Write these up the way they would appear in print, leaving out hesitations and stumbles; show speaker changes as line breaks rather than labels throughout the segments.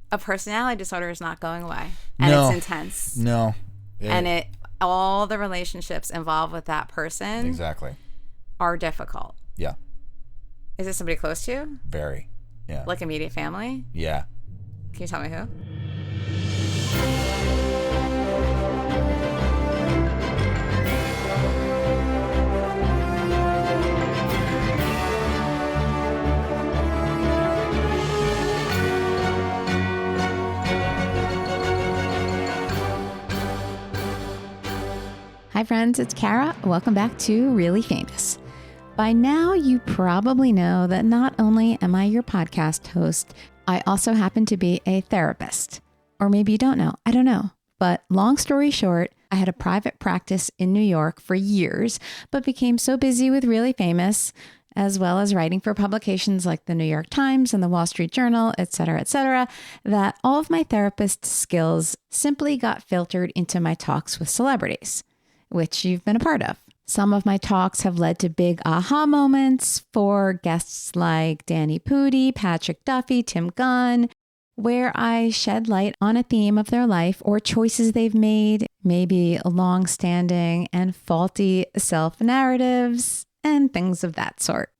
a personality disorder is not going away, and it's intense.
No.
And all the relationships involved with that person
exactly
are difficult.
Yeah.
Is this somebody close to you?
Very. Yeah.
Like immediate family?
Yeah.
Can you tell me who?
Hi friends, it's Kara. Welcome back to Really Famous. By now, you probably know that not only am I your podcast host, I also happen to be a therapist. Or maybe you don't know. I don't know. But long story short, I had a private practice in New York for years, but became so busy with Really Famous, as well as writing for publications like the New York Times and the Wall Street Journal, et cetera, that all of my therapist skills simply got filtered into my talks with celebrities, which you've been a part of. Some of my talks have led to big aha moments for guests like Danny Pudi, Patrick Duffy, Tim Gunn, where I shed light on a theme of their life or choices they've made, maybe long-standing and faulty self-narratives, and things of that sort.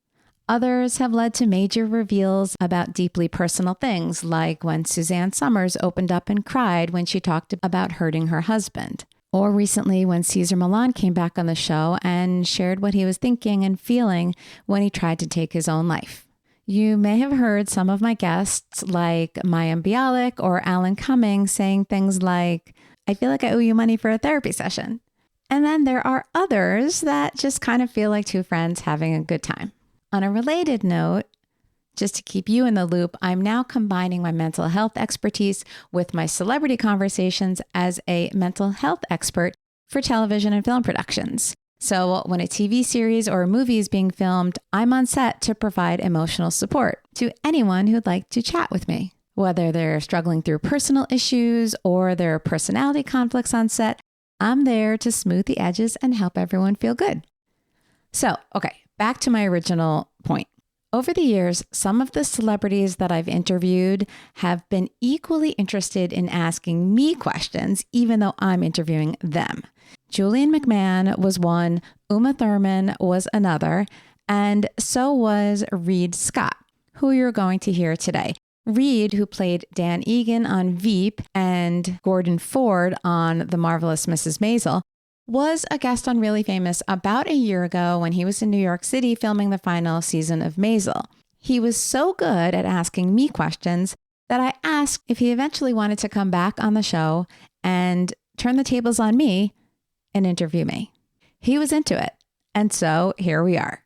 Others have led to major reveals about deeply personal things, like when Suzanne Summers opened up and cried when she talked about hurting her husband. Or recently when Cesar Millan came back on the show and shared what he was thinking and feeling when he tried to take his own life. You may have heard some of my guests like Mayim Bialik or Alan Cumming saying things like, I feel like I owe you money for a therapy session. And then there are others that just kind of feel like two friends having a good time. On a related note, just to keep you in the loop, I'm now combining my mental health expertise with my celebrity conversations as a mental health expert for television and film productions. So when a TV series or a movie is being filmed, I'm on set to provide emotional support to anyone who'd like to chat with me. Whether they're struggling through personal issues or their personality conflicts on set, I'm there to smooth the edges and help everyone feel good. So, okay, back to my original point. Over the years, some of the celebrities that I've interviewed have been equally interested in asking me questions, even though I'm interviewing them. Julian McMahon was one, Uma Thurman was another, and so was Reid Scott, who you're going to hear today. Reid, who played Dan Egan on Veep and Gordon Ford on The Marvelous Mrs. Maisel, was a guest on Really Famous about a year ago when he was in New York City filming the final season of Maisel. He was so good at asking me questions that I asked if he eventually wanted to come back on the show and turn the tables on me and interview me. He was into it. And so here we are.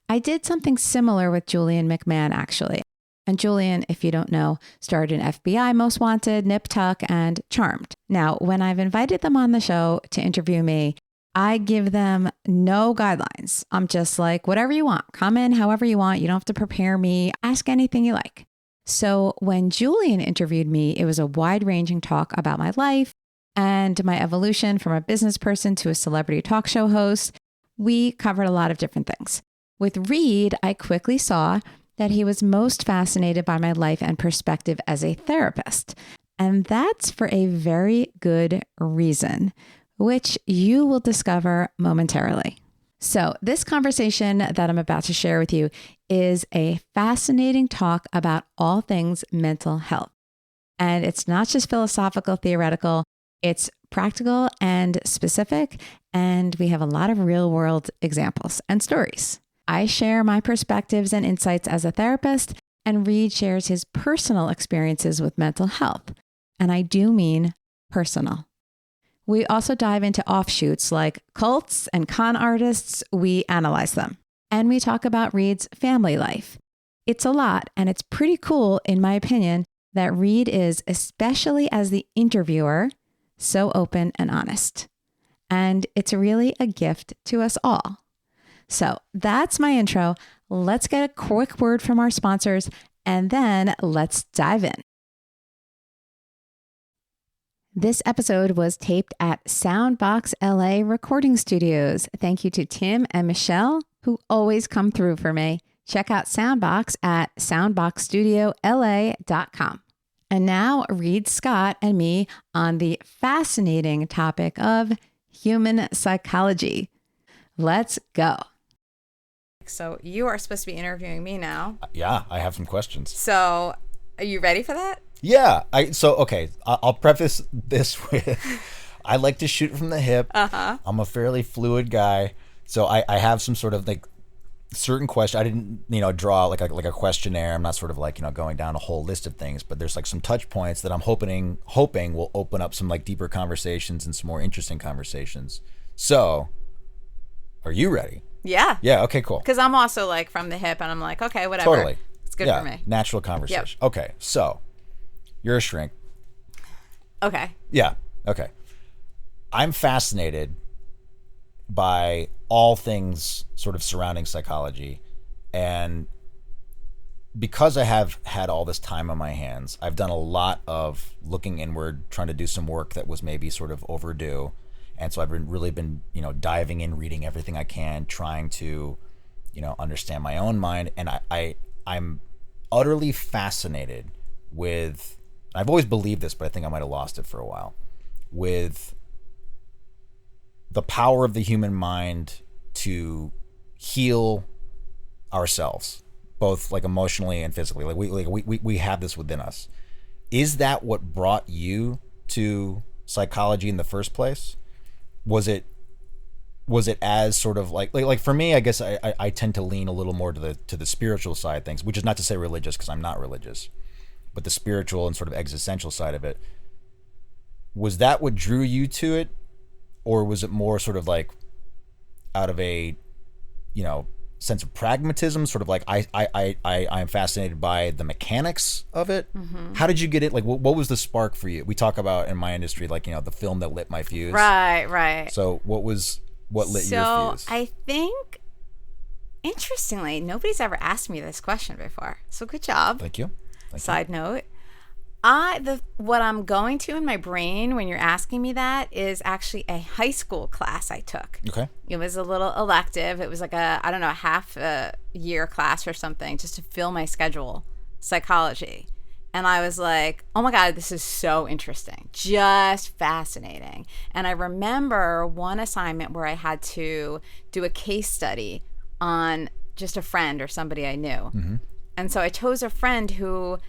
I did something similar with Julian McMahon, actually. And Julian, if you don't know, starred in FBI Most Wanted, Nip Tuck, and Charmed. Now, when I've invited them on the show to interview me, I give them no guidelines. I'm just like, whatever you want, come in however you want. You don't have to prepare me. Ask anything you like. So when Julian interviewed me, it was a wide-ranging talk about my life and my evolution from a business person to a celebrity talk show host. We covered a lot of different things. With Reid, I quickly saw that he was most fascinated by my life and perspective as a therapist. And that's for a very good reason, which you will discover momentarily. So this conversation that I'm about to share with you is a fascinating talk about all things mental health. And it's not just philosophical, theoretical, it's practical and specific. And we have a lot of real world examples and stories. I share my perspectives and insights as a therapist, and Reid shares his personal experiences with mental health. And I do mean personal. We also dive into offshoots like cults and con artists. We analyze them. And we talk about Reid's family life. It's a lot, and it's pretty cool, in my opinion, that Reid is, especially as the interviewer, so open and honest. And it's really a gift to us all. So that's my intro. Let's get a quick word from our sponsors, and then let's dive in. This episode was taped at Soundbox LA Recording Studios. Thank you to Tim and Michelle, who always come through for me. Check out Soundbox at soundboxstudiola.com. And now Reid Scott and me on the fascinating topic of human psychology. Let's go.
So you are supposed to be interviewing me now.
Yeah, I have some questions.
So are you ready for that?
Yeah. I'll preface this with I like to shoot from the hip. I'm a fairly fluid guy. So I have some sort of like certain question. I didn't, draw like a questionnaire. I'm not sort of like, going down a whole list of things, but there's like some touch points that I'm hoping will open up some like deeper conversations and some more interesting conversations. So are you ready?
Yeah.
Yeah. Okay, cool.
Because I'm also like from the hip and I'm like, okay, whatever.
Totally.
It's good for me.
Natural conversation.
Yep.
Okay. So you're a shrink.
Okay.
Yeah. Okay. I'm fascinated by all things sort of surrounding psychology. And because I have had all this time on my hands, I've done a lot of looking inward, trying to do some work that was maybe sort of overdue. And so I've really been, diving in, reading everything I can, trying to, understand my own mind. And I'm utterly fascinated with, I've always believed this, but I think I might have lost it for a while, with the power of the human mind to heal ourselves, both like emotionally and physically. Like we have this within us. Is that what brought you to psychology in the first place? Was it as sort of like for me, I guess I tend to lean a little more to the spiritual side of things, which is not to say religious, because I'm not religious, but the spiritual and sort of existential side of it. Was that what drew you to it? Or was it more sort of like out of a, sense of pragmatism, sort of like I'm fascinated by the mechanics of it? Mm-hmm. How did you get it? Like, what was the spark for you? We talk about in my industry, like, the film that lit my fuse.
Right.
So what lit your fuse?
So I think, interestingly, nobody's ever asked me this question before. So good job.
Thank you.
Side note. What I'm going to in my brain when you're asking me that is actually a high school class I took.
Okay.
It was a little elective. It was like a half a year class or something just to fill my schedule, psychology. And I was like, oh my God, this is so interesting. Just fascinating. And I remember one assignment where I had to do a case study on just a friend or somebody I knew. Mm-hmm. And so I chose a friend who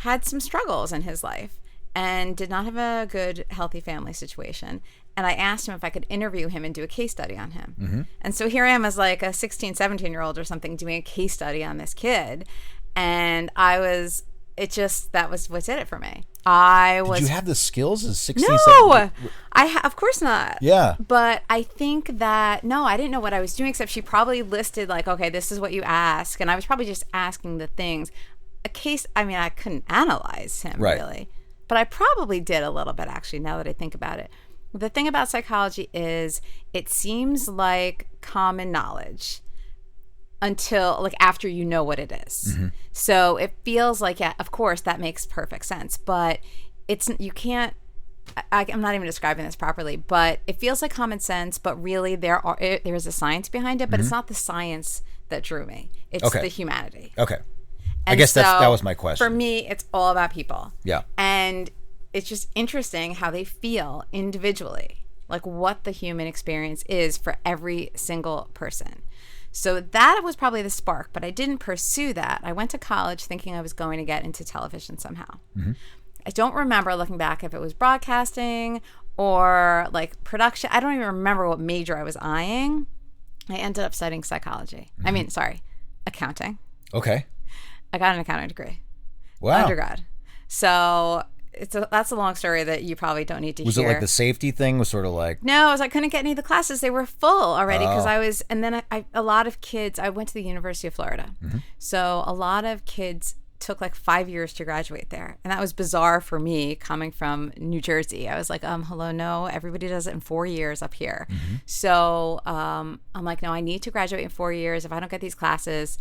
had some struggles in his life and did not have a good, healthy family situation. And I asked him if I could interview him and do a case study on him. Mm-hmm. And so here I am as like a 16, 17-year-old or something doing a case study on this kid. And that was what did it for me. Did
you have the skills as 16,
No,
17?
Of course not.
Yeah.
But I think that, no, I didn't know what I was doing, except she probably listed like, okay, this is what you ask. And I was probably just asking the things. I couldn't analyze him really, but I probably did a little bit actually, now that I think about it. The thing about psychology is it seems like common knowledge until like after you know what it is. Mm-hmm. So it feels like, yeah, of course that makes perfect sense, but I'm not even describing this properly, but it feels like common sense, but really there is a science behind it, but It's not the science that drew me. It's the humanity.
Okay.
And
I guess that was my question.
For me, it's all about people.
Yeah.
And it's just interesting how they feel individually, like what the human experience is for every single person. So that was probably the spark, but I didn't pursue that. I went to college thinking I was going to get into television somehow. Mm-hmm. I don't remember looking back if it was broadcasting or like production. I don't even remember what major I was eyeing. I ended up studying psychology. Mm-hmm. Accounting.
Okay.
I got an accounting degree.
Wow.
Undergrad. So that's a long story that you probably don't need to hear.
Was it like the safety thing was sort of like...
No, I couldn't get any of the classes. They were full already because a lot of kids, I went to the University of Florida. Mm-hmm. So a lot of kids took like 5 years to graduate there. And that was bizarre for me coming from New Jersey. I was like, hello, no, everybody does it in 4 years up here. Mm-hmm. So I'm like, no, I need to graduate in 4 years. If I don't get these classes,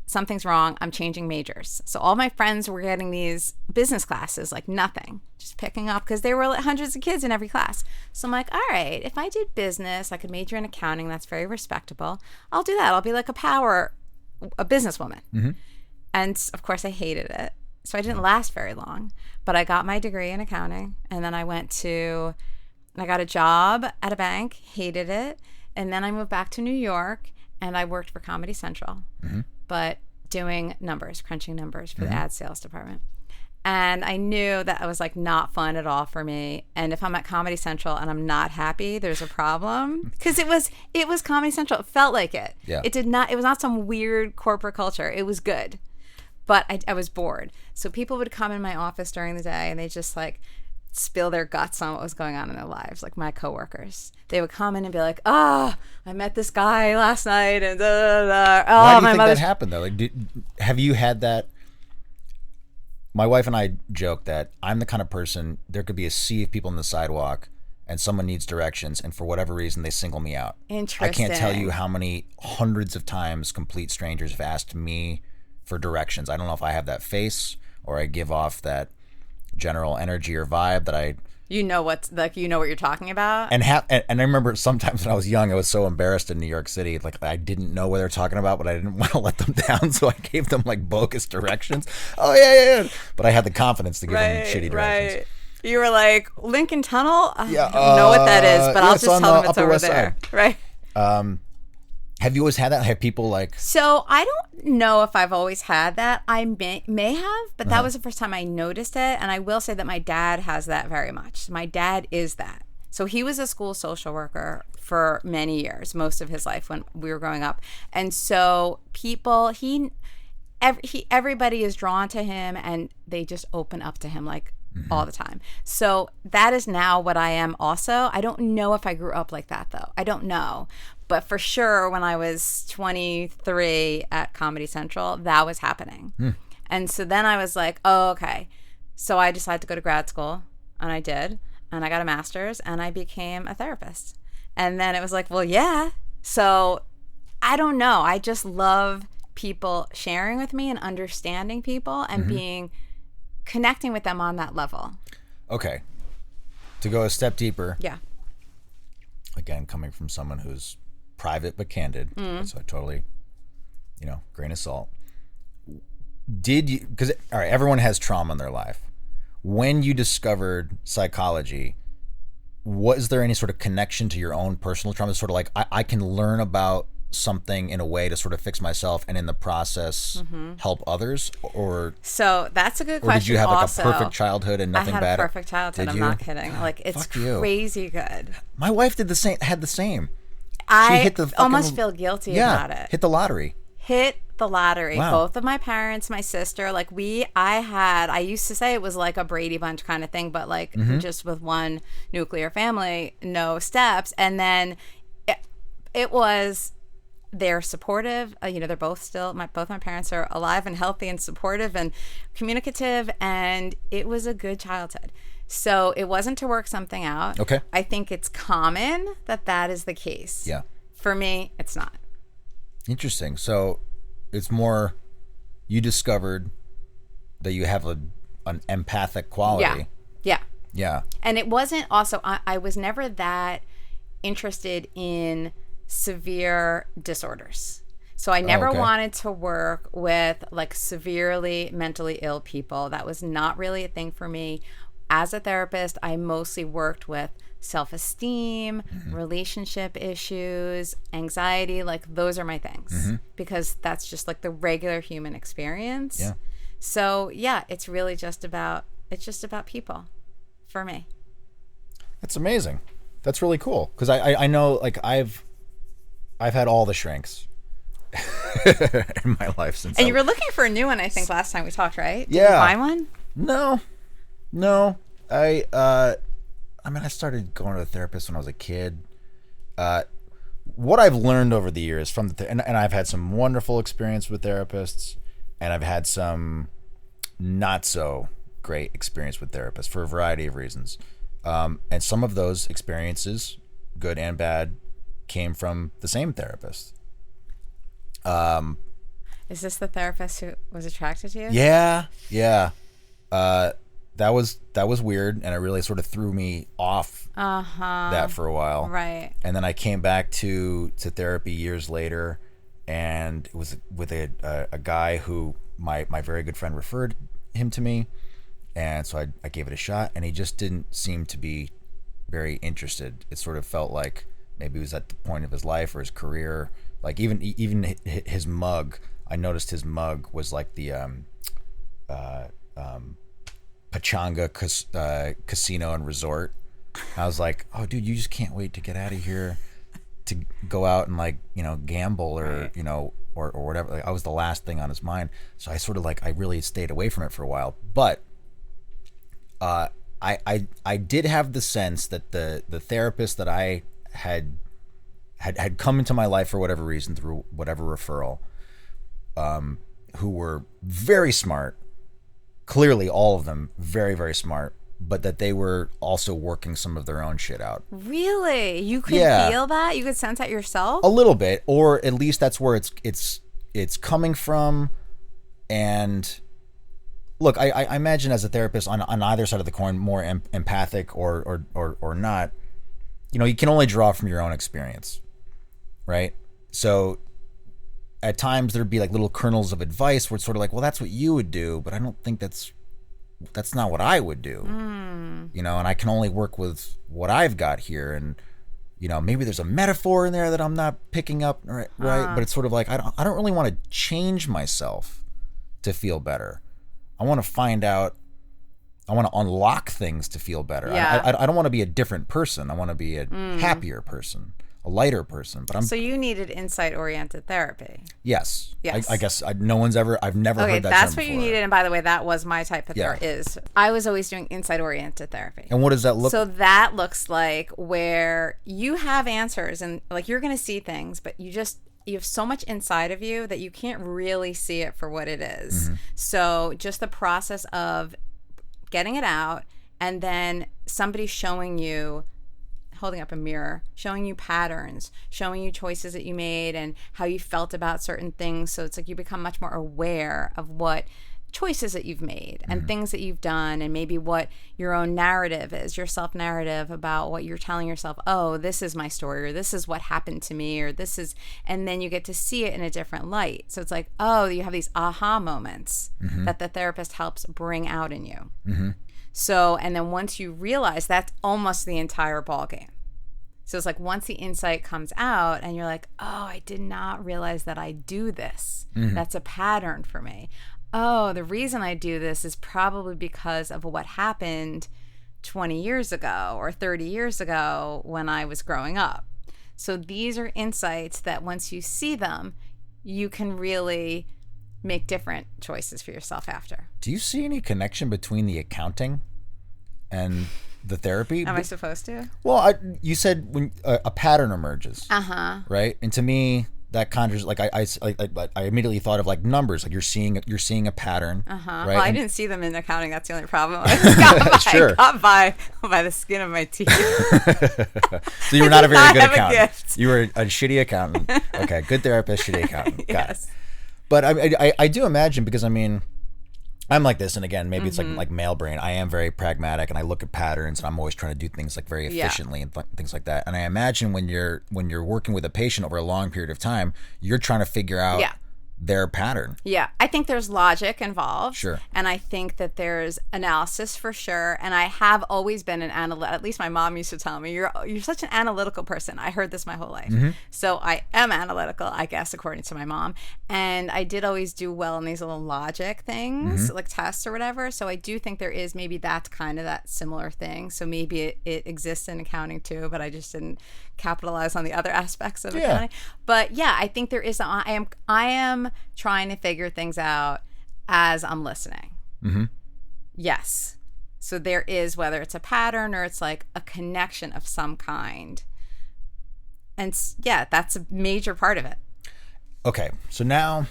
something's wrong. I'm changing majors. So all my friends were getting these business classes, like nothing, just picking up because there were like hundreds of kids in every class. So I'm like, all right, if I did business, I could major in accounting. That's very respectable. I'll do that. I'll be like a businesswoman. Mm-hmm. And of course I hated it. So I didn't last very long, but I got my degree in accounting, and then I got a job at a bank, hated it, and then I moved back to New York, and I worked for Comedy Central, but doing numbers, crunching numbers for the ad sales department. And I knew that it was like not fun at all for me. And if I'm at Comedy Central and I'm not happy, there's a problem. Because it was Comedy Central. It felt like it.
Yeah.
It was not some weird corporate culture. It was good. But I was bored. So people would come in my office during the day and they just like spill their guts on what was going on in their lives, like my coworkers. They would come in and be like, I met this guy last night and da, da, da.
Why do you think that happened though? Like, have you had that? My wife and I joke that I'm the kind of person, there could be a sea of people on the sidewalk and someone needs directions, and for whatever reason they single me out.
Interesting.
I can't tell you how many hundreds of times complete strangers have asked me for directions. I don't know if I have that face or I give off that general energy or vibe that I...
You know what you're talking about?
And I remember sometimes when I was young, I was so embarrassed in New York City. Like, I didn't know what they were talking about, but I didn't want to let them down, so I gave them like bogus directions. Oh, yeah. But I had the confidence to give them shitty directions.
Right. You were like, Lincoln Tunnel? I don't know what that is, but I'll just tell them it's over there. Right.
Have you always had that? Have people like...
So I don't know if I've always had that. I may have, but that was the first time I noticed it. And I will say that my dad has that very much. My dad is that. So he was a school social worker for many years, most of his life when we were growing up. And so people, everybody is drawn to him and they just open up to him like all the time. So that is now what I am also. I don't know if I grew up like that though. I don't know. But for sure, when I was 23 at Comedy Central, that was happening. And so then I was like, oh, okay. So I decided to go to grad school, and I did. And I got a master's, and I became a therapist. And then it was like, well, yeah. So I don't know. I just love people sharing with me and understanding people and connecting with them on that level. Okay.
To go a step deeper.
Yeah.
Again, coming from someone who's private but candid, so I totally, grain of salt. Did you, because all right, everyone has trauma in their life. When you discovered psychology, was there any sort of connection to your own personal trauma? Sort of like, I can learn about something in a way to sort of fix myself and in the process help others? Or
so that's a good question.
Or did you have like
also,
a perfect childhood and nothing bad?
I had a perfect childhood. I'm not kidding. Like, it's crazy good.
My wife did had the same.
I almost feel guilty about it.
Hit the lottery.
Wow. Both of my parents, my sister, like I used to say it was like a Brady Bunch kind of thing, but like just with one nuclear family, no steps. And then it was, they're supportive. They're both still, both my parents are alive and healthy and supportive and communicative. And it was a good childhood. So it wasn't to work something out.
Okay.
I think it's common that is the case.
Yeah.
For me, it's not.
Interesting. So it's more, you discovered that you have an empathic quality. Yeah.
And it wasn't also, I was never that interested in severe disorders. So I never wanted to work with like severely mentally ill people. That was not really a thing for me. As a therapist, I mostly worked with self-esteem, relationship issues, anxiety. Like, those are my things because that's just like the regular human experience.
Yeah.
So yeah, it's really just about people for me.
That's amazing. That's really cool. Because I know, like, I've had all the shrinks in my life since.
And you were looking for a new one, I think, last time we talked, right? Did
you
find one?
No. I started going to a therapist when I was a kid. What I've learned over the years from and I've had some wonderful experience with therapists, and I've had some not so great experience with therapists for a variety of reasons. And some of those experiences, good and bad, came from the same therapist.
Is this the therapist who was attracted to you?
Yeah. That was weird, and it really sort of threw me off that for a while.
Right.
And then I came back to therapy years later, and it was with a guy who my very good friend referred him to me. And so I gave it a shot, and he just didn't seem to be very interested. It sort of felt like maybe he was at the point of his life or his career. Like even his mug, I noticed his mug was like the Pachanga Casino and Resort. I was like, oh, dude, you just can't wait to get out of here to go out and like, you know, gamble or, you know, or whatever. Like, I was the last thing on his mind. So I sort of like, I really stayed away from it for a while. But I did have the sense that the therapist that I had come into my life for whatever reason, through whatever referral, who were very smart, clearly all of them very, very smart, but that they were also working some of their own shit out.
Really? You could feel that? You could sense that yourself?
A little bit, or at least that's where it's coming from. And look, I imagine as a therapist on either side of the coin, more empathic or not, you know, you can only draw from your own experience, right? So at times there'd be like little kernels of advice where it's sort of like, well, that's what you would do, but I don't think that's not what I would do. You know, and I can only work with what I've got here. And, you know, maybe there's a metaphor in there that I'm not picking up, right? But it's sort of like, I don't really want to change myself to feel better. I want to find out, I want to unlock things to feel better.
Yeah.
I don't want to be a different person. I want to be a happier person, a lighter person. But
So you needed insight-oriented therapy.
Yes.
Yes.
I guess I've never heard that term
that's what
before.
you needed. And by the way, that was my type of therapy. I was always doing insight-oriented therapy.
And what does that look like?
So that looks like where you have answers and like you're going to see things, but you have so much inside of you that you can't really see it for what it is. So just the process of getting it out, and then somebody showing you, holding up a mirror, showing you patterns, showing you choices that you made and how you felt about certain things. So it's like you become much more aware of what choices that you've made and things that you've done, and maybe what your own narrative is, your self-narrative about what you're telling yourself. Oh, this is my story, or this is what happened to me, or this is, and then you get to see it in a different light. So it's like, oh, you have these aha moments that the therapist helps bring out in you. So, and then once you realize, that's almost the entire ball game. So it's like once the insight comes out and you're like, oh, I did not realize that I do this. That's a pattern for me. Oh, the reason I do this is probably because of what happened 20 years ago or 30 years ago when I was growing up. So these are insights that once you see them, you can really make different choices for yourself after.
Do you see any connection between the accounting and the therapy?
Am I supposed to?
Well, you said when a pattern emerges, right? And to me, that conjures like I immediately thought of like numbers, like you're seeing a pattern, right?
Well, I didn't see them in accounting. That's the only problem. I got by the skin of my teeth.
So you were not a very good accountant. You were a shitty accountant. Okay, good therapist, shitty accountant. Got it. But I do imagine, because I mean, I'm like this, and again, maybe it's like male brain. I am very pragmatic, and I look at patterns, and I'm always trying to do things like very efficiently and things like that. And I imagine when you're working with a patient over a long period of time, you're trying to figure out their pattern. Yeah,
I think there's logic involved.
Sure.
And I think that there's analysis for sure. And I have always been an analyst. At least my mom used to tell me, you're such an analytical person. I heard this my whole life. So I am analytical, I guess, according to my mom. And I did always do well in these little logic things, like tests or whatever. So I do think there is maybe that's kind of that similar thing. So maybe it exists in accounting too, but I just didn't capitalize on the other aspects of accounting. But yeah, I think there is. I am trying to figure things out as I'm listening. Yes. So there is, whether it's a pattern or it's like a connection of some kind. And yeah, that's a major part of it.
Okay. So now.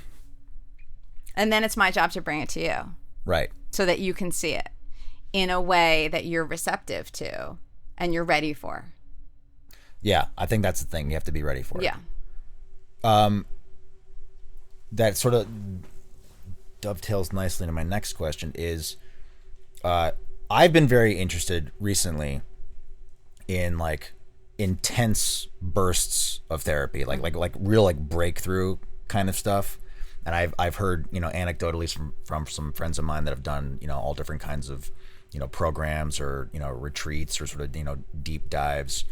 And then it's my job to bring it to you.
Right.
So that you can see it in a way that you're receptive to and you're ready for.
Yeah, I think that's the thing. You have to be ready for it.
Yeah.
That sort of dovetails nicely into my next question is, I've been very interested recently in like intense bursts of therapy, like real like breakthrough kind of stuff. And I've heard, anecdotally from some friends of mine that have done, all different kinds of, programs or, retreats or sort of, deep dives.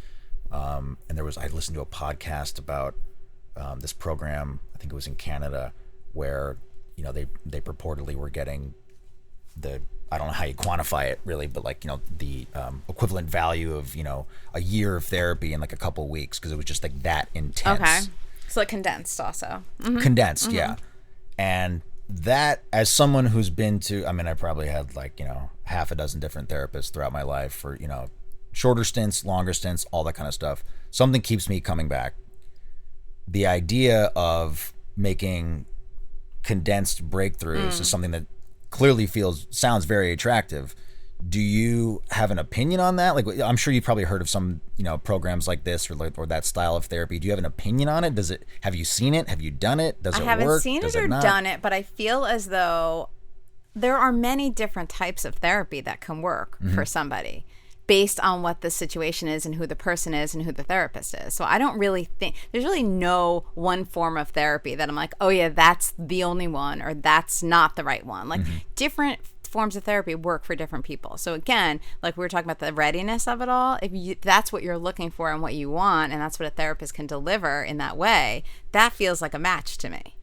And I listened to a podcast about this program, I think it was in Canada, where, they purportedly were getting I don't know how you quantify it really, but like, the equivalent value of, a year of therapy in like a couple of weeks, because it was just like that intense.
Okay. So like condensed also. Mm-hmm.
Condensed, yeah. And that, as someone who's been to, I probably had like, half a dozen different therapists throughout my life for, shorter stints, longer stints, all that kind of stuff. Something keeps me coming back. The idea of making condensed breakthroughs is something that clearly sounds very attractive. Do you have an opinion on that? Like, I'm sure you've probably heard of some, programs like this or that style of therapy. Do you have an opinion on it? Have you seen it? Have you done it? Does it work?
I haven't seen it or done it, but I feel as though there are many different types of therapy that can work for somebody based on what the situation is and who the person is and who the therapist is. So I don't really think there's really no one form of therapy that I'm like, oh yeah, that's the only one or that's not the right one. Like different forms of therapy work for different people. So again, like we were talking about the readiness of it all, if that's what you're looking for and what you want, and that's what a therapist can deliver in that way, that feels like a match to me.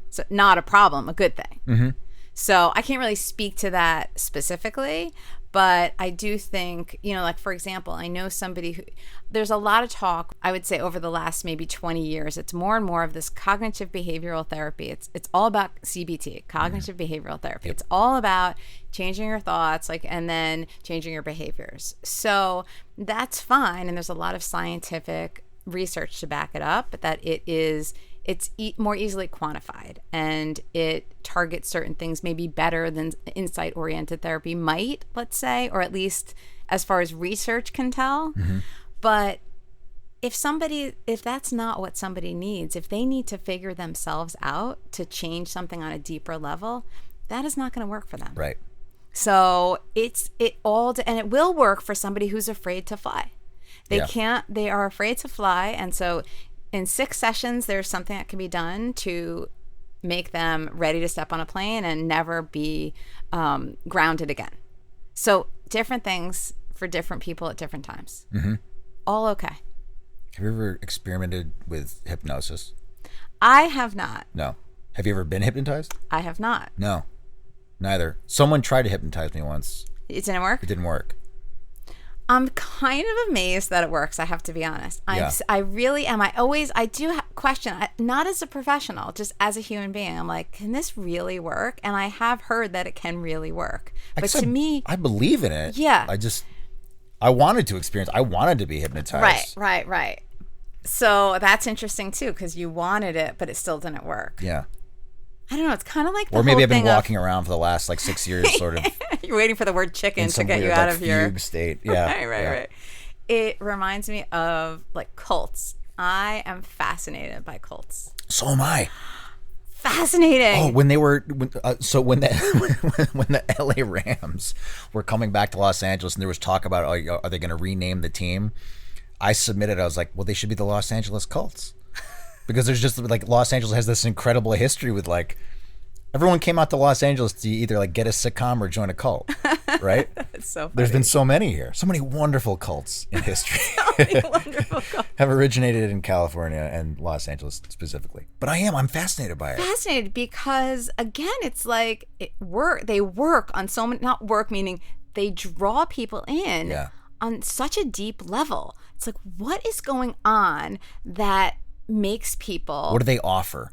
So not a problem, a good thing. So I can't really speak to that specifically, but I do think, like for example, I know somebody who, there's a lot of talk, I would say over the last maybe 20 years, it's more and more of this cognitive behavioral therapy. It's all about CBT, cognitive behavioral therapy. It's all about changing your thoughts, and then changing your behaviors. So that's fine. And there's a lot of scientific research to back it up, but that it's more easily quantified, and it targets certain things maybe better than insight-oriented therapy might, let's say, or at least as far as research can tell. But if that's not what somebody needs, if they need to figure themselves out to change something on a deeper level, that is not going to work for them.
Right.
So and it will work for somebody who's afraid to fly. They are afraid to fly, and so in 6 sessions, there's something that can be done to make them ready to step on a plane and never be grounded again. So different things for different people at different times. All okay.
Have you ever experimented with hypnosis?
I have not.
No. Have you ever been hypnotized?
I have not.
No. Neither. Someone tried to hypnotize me once.
It didn't work?
It didn't work.
I'm kind of amazed that it works, I have to be honest. I really am. I do question, not as a professional, just as a human being. I'm like, can this really work? And I have heard that it can really work. But to me,
I believe in it.
Yeah.
I wanted to experience, I wanted to be hypnotized.
Right. So that's interesting too, because you wanted it, but it still didn't work.
Yeah.
I don't know. It's kind of like the
or maybe
whole
I've been
thing
walking around for the last 6 years, sort of.
You're waiting for the word chicken to get you
weird,
out of your
fugue state. Yeah,
right. It reminds me of cults. I am fascinated by cults.
So am I.
Fascinating.
Oh, when the LA Rams were coming back to Los Angeles, and there was talk about, are they going to rename the team? I submitted. I was like, well, they should be the Los Angeles Cults. Because there's just Los Angeles has this incredible history with everyone came out to Los Angeles to either get a sitcom or join a cult, right?
That's so funny.
There's been so many here, so many wonderful cults in history.
So many wonderful cults
have originated in California and Los Angeles specifically. But I'm fascinated by it.
Fascinated because again, it's they work on so many, not work meaning they draw people in on such a deep level. It's what is going on that makes people,
what do they offer?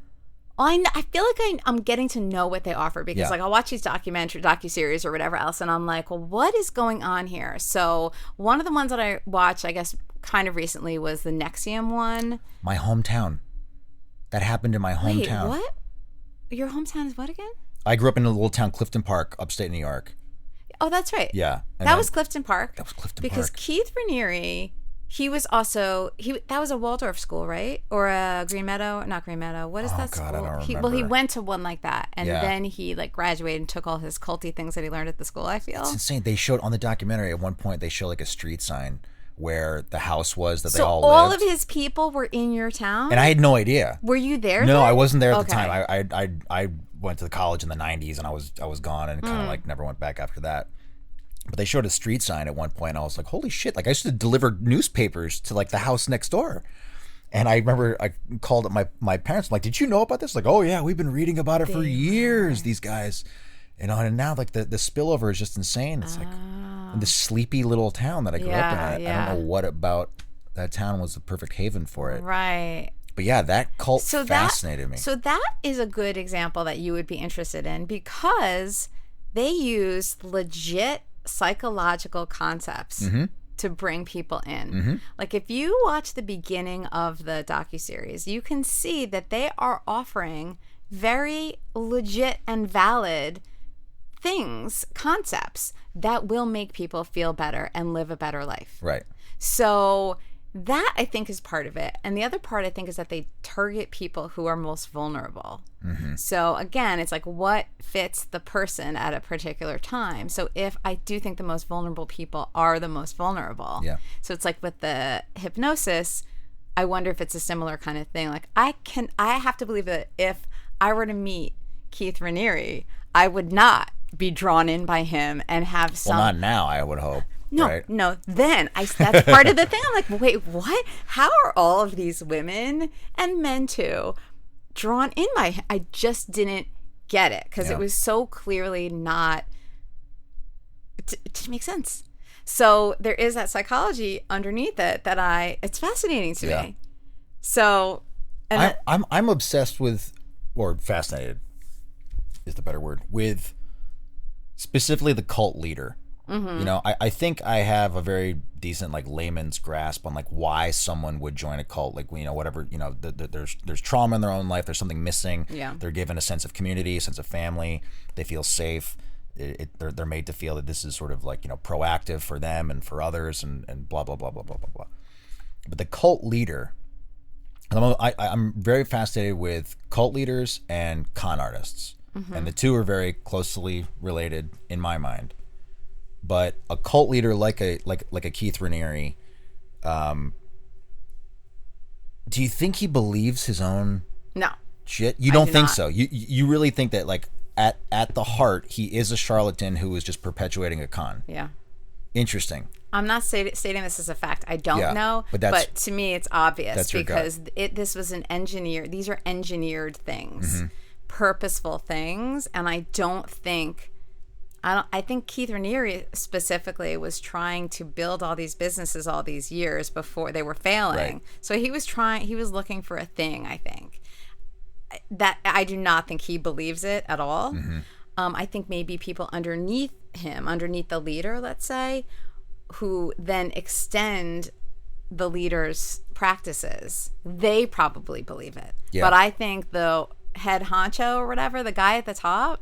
I feel like I'm getting to know what they offer because I'll watch these docuseries or whatever else, and I'm like, well, what is going on here? So one of the ones that I watched, I guess kind of recently, was the NXIVM one.
My hometown. That happened in my hometown.
Wait, what? Your hometown is what again?
I grew up in a little town, Clifton Park, upstate New York.
Oh, that's right.
Yeah.
That was Clifton Park.
That was Clifton
Park. Because Keith Raniere, he was also that was a Waldorf school, right? Or a Green Meadow? Not Green Meadow. What is that school?
I don't remember.
He went to one like that, and then he graduated and took all his culty things that he learned at the school. I feel
it's insane. They showed on the documentary at one point. They show a street sign where the house was that they
So
all
all
lived.
of his people were in your town?
And I had no idea.
Were you there
No,
then?
I wasn't there at the
Okay.
time. I went to the college in the 90s and I was gone and kind of like never went back after that. But they showed a street sign at one point and I was like, holy shit. Like I used to deliver newspapers to like the house next door. And I remember I called up my parents. I'm like, did you know about this? Like, oh yeah, we've been reading about it for years, these guys. You know, and now like the spillover is just insane. It's like in this sleepy little town that I grew up in. I don't know what about that town was the perfect haven for it.
Right.
But yeah, that cult fascinated me.
So that is a good example that you would be interested in because they use legit psychological concepts to bring people in. Like if you watch the beginning of the docuseries, you can see that they are offering very legit and valid things, concepts that will make people feel better and live a better life.
Right.
So that I think is part of it. And the other part I think is that they target people who are most vulnerable. So again, it's like what fits the person at a particular time. So if I do think the most vulnerable people are the most vulnerable.
Yeah.
So it's like with the hypnosis, I wonder if it's a similar kind of thing. Like I have to believe that if I were to meet Keith Raniere, I would not be drawn in by him and have some.
Well, not now, I would hope.
No,
right?
no. Then that's part of the thing. I'm like, wait, what? How are all of these women and men too drawn in by him? I just didn't get it because it was so clearly not. It didn't make sense. So there is that psychology underneath it that it's fascinating to me. So, and
I'm obsessed with, or fascinated is the better word, with specifically the cult leader. You know, I think I have a very decent like layman's grasp on like why someone would join a cult. Like, you know, whatever, you know, there's trauma in their own life. There's something missing. Yeah. They're given a sense of community, a sense of family. They feel safe. They're made to feel that this is sort of like, you know, proactive for them and for others and blah, blah, blah, blah, blah, blah, blah. But the cult leader, I'm very fascinated with cult leaders and con artists. And the two are very closely related in my mind. But a cult leader like a Keith Raniere, do you think he believes his own shit? You don't think so? You really think that like at the heart he is a charlatan who is just perpetuating a con? Yeah. Interesting.
I'm not stating this as a fact. I don't know, but to me it's obvious because this was an engineer. These are engineered things, purposeful things, and I think Keith Raniere specifically was trying to build all these businesses all these years before they were failing. Right. So he was looking for a thing, I think. That I do not think he believes it at all. I think maybe people underneath him, underneath the leader, let's say, who then extend the leader's practices, they probably believe it. Yeah. But I think the head honcho or whatever, the guy at the top,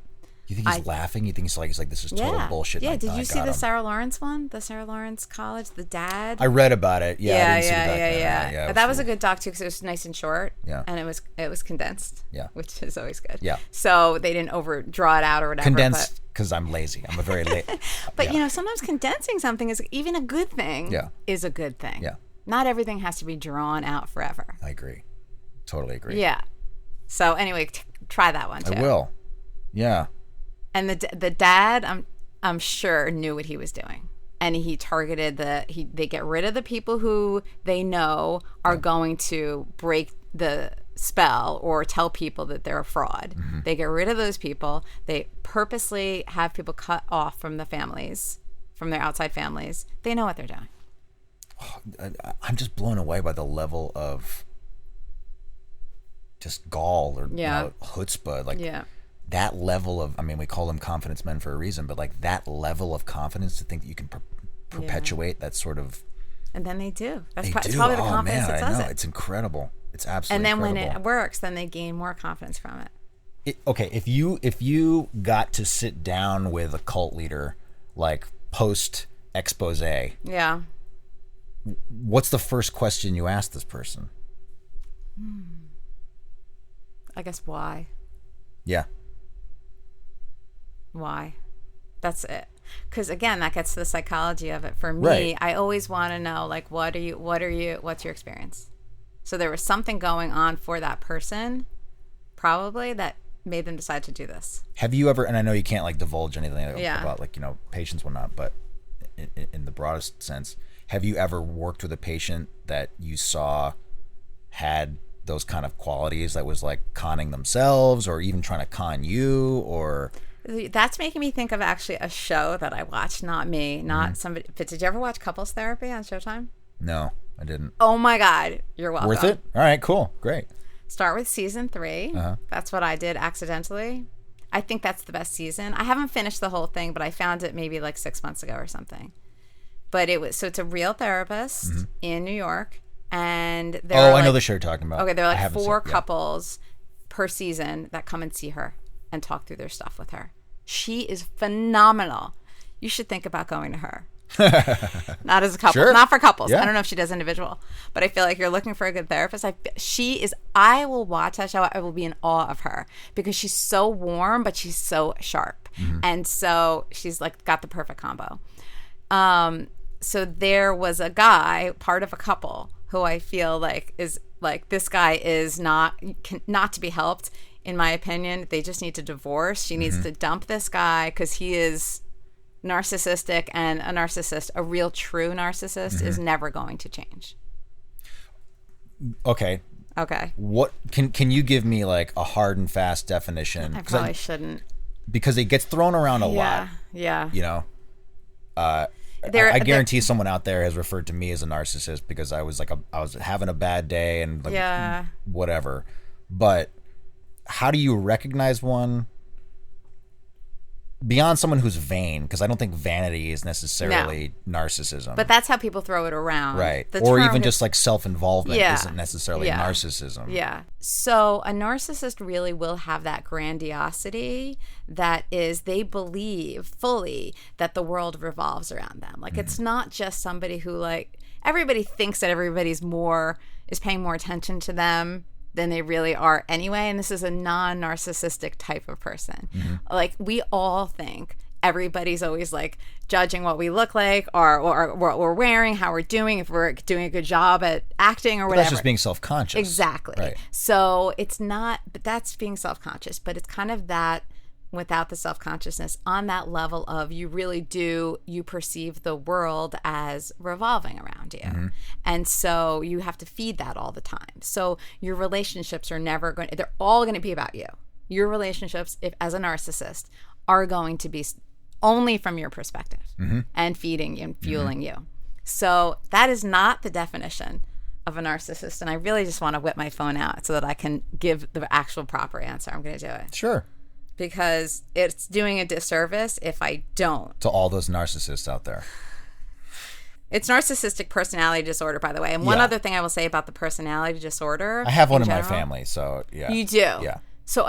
you think he's laughing? You think he's like this is total bullshit?
Yeah. Did you see the Sarah Lawrence one? The Sarah Lawrence College, the dad.
I read about it.
Yeah. But that was a good doc too because it was nice and short. Yeah. And it was condensed. Yeah. Which is always good. Yeah. So they didn't overdraw it out or whatever.
Condensed because I'm lazy. I'm a very late.
But you know, sometimes condensing something is even a good thing. Yeah. Is a good thing. Yeah. Not everything has to be drawn out forever.
I agree. Totally agree.
Yeah. So anyway, try that one too.
I will. Yeah.
And the dad, I'm sure knew what he was doing, and he targeted they get rid of the people who they know are going to break the spell or tell people that they're a fraud. They get rid of those people. They purposely have people cut off from the families, from their outside families. They know what they're doing.
I'm just blown away by the level of just gall or chutzpah, like. Yeah. That level of, I mean, we call them confidence men for a reason, but like that level of confidence to think that you can perpetuate that sort of. And then they do. It's probably the confidence that does it. It's incredible. It's absolutely incredible. And then when it works, then they gain more confidence from it. Okay, if you got to sit down with a cult leader, like post expose, yeah, what's the first question you ask this person?
I guess why.
Yeah.
Why? That's it. Because again, that gets to the psychology of it. For me,
Right.
I always want to know, like, what's your experience? So there was something going on for that person, probably, that made them decide to do this.
Have you ever, and I know you can't like divulge anything
Yeah.
about like, patients, whatnot, but in the broadest sense, have you ever worked with a patient that you saw had those kind of qualities, that was like conning themselves or even trying to con you? Or
That's making me think of actually a show that I watched, not me, not somebody. But did you ever watch Couples Therapy on Showtime?
No, I didn't.
Oh my God, you're welcome.
Worth it? All right, cool, great.
Start with season 3. That's what I did accidentally. I think that's the best season. I haven't finished the whole thing, but I found it maybe like 6 months ago or something. But it's a real therapist in New York, and
I know the show you're talking about.
Okay, there are
I
like
haven't
4
seen-
couples per season that come and see her and talk through their stuff with her. She is phenomenal. You should think about going to her. Not as a couple,
Sure.
not for couples.
Yeah.
I don't know if she does individual, but I feel like you're looking for a good therapist. I will watch that show. I will be in awe of her because she's so warm, but she's so sharp. And so she's like got the perfect combo. So there was a guy, part of a couple, who I feel like is like, this guy is not to be helped. In my opinion, they just need to divorce. She needs to dump this guy because he is narcissistic, and a narcissist, a real true narcissist, is never going to change.
Okay. What can you give me like a hard and fast definition?
I probably shouldn't,
because it gets thrown around a lot.
Yeah.
I guarantee someone out there has referred to me as a narcissist because I was having a bad day and like whatever. But how do you recognize one beyond someone who's vain? Because I don't think vanity is necessarily narcissism.
But that's how people throw it around.
Right. Or even just like self-involvement isn't necessarily
Yeah.
narcissism.
Yeah. So a narcissist really will have that grandiosity that is, they believe fully that the world revolves around them. Like it's not just somebody who, like, everybody thinks that everybody's is paying more attention to them than they really are anyway. And this is a non-narcissistic type of person. Like we all think everybody's always like judging what we look like or what we're wearing, how we're doing, if we're doing a good job at acting or whatever.
That's just being self-conscious.
Exactly.
Right.
So it's not, but that's being self-conscious, but it's kind of that without the self-consciousness on that level of you perceive the world as revolving around you. And so you have to feed that all the time. So your relationships are they're all going to be about you. Your relationships, if as a narcissist, are going to be only from your perspective and feeding you and fueling you. So that is not the definition of a narcissist. And I really just want to whip my phone out so that I can give the actual proper answer. I'm going to do it.
Sure.
Because it's doing a disservice if I don't.
To all those narcissists out there.
It's narcissistic personality disorder, by the way. And one other thing I will say about the personality disorder.
I have one in my family, so yeah.
You do?
Yeah.
So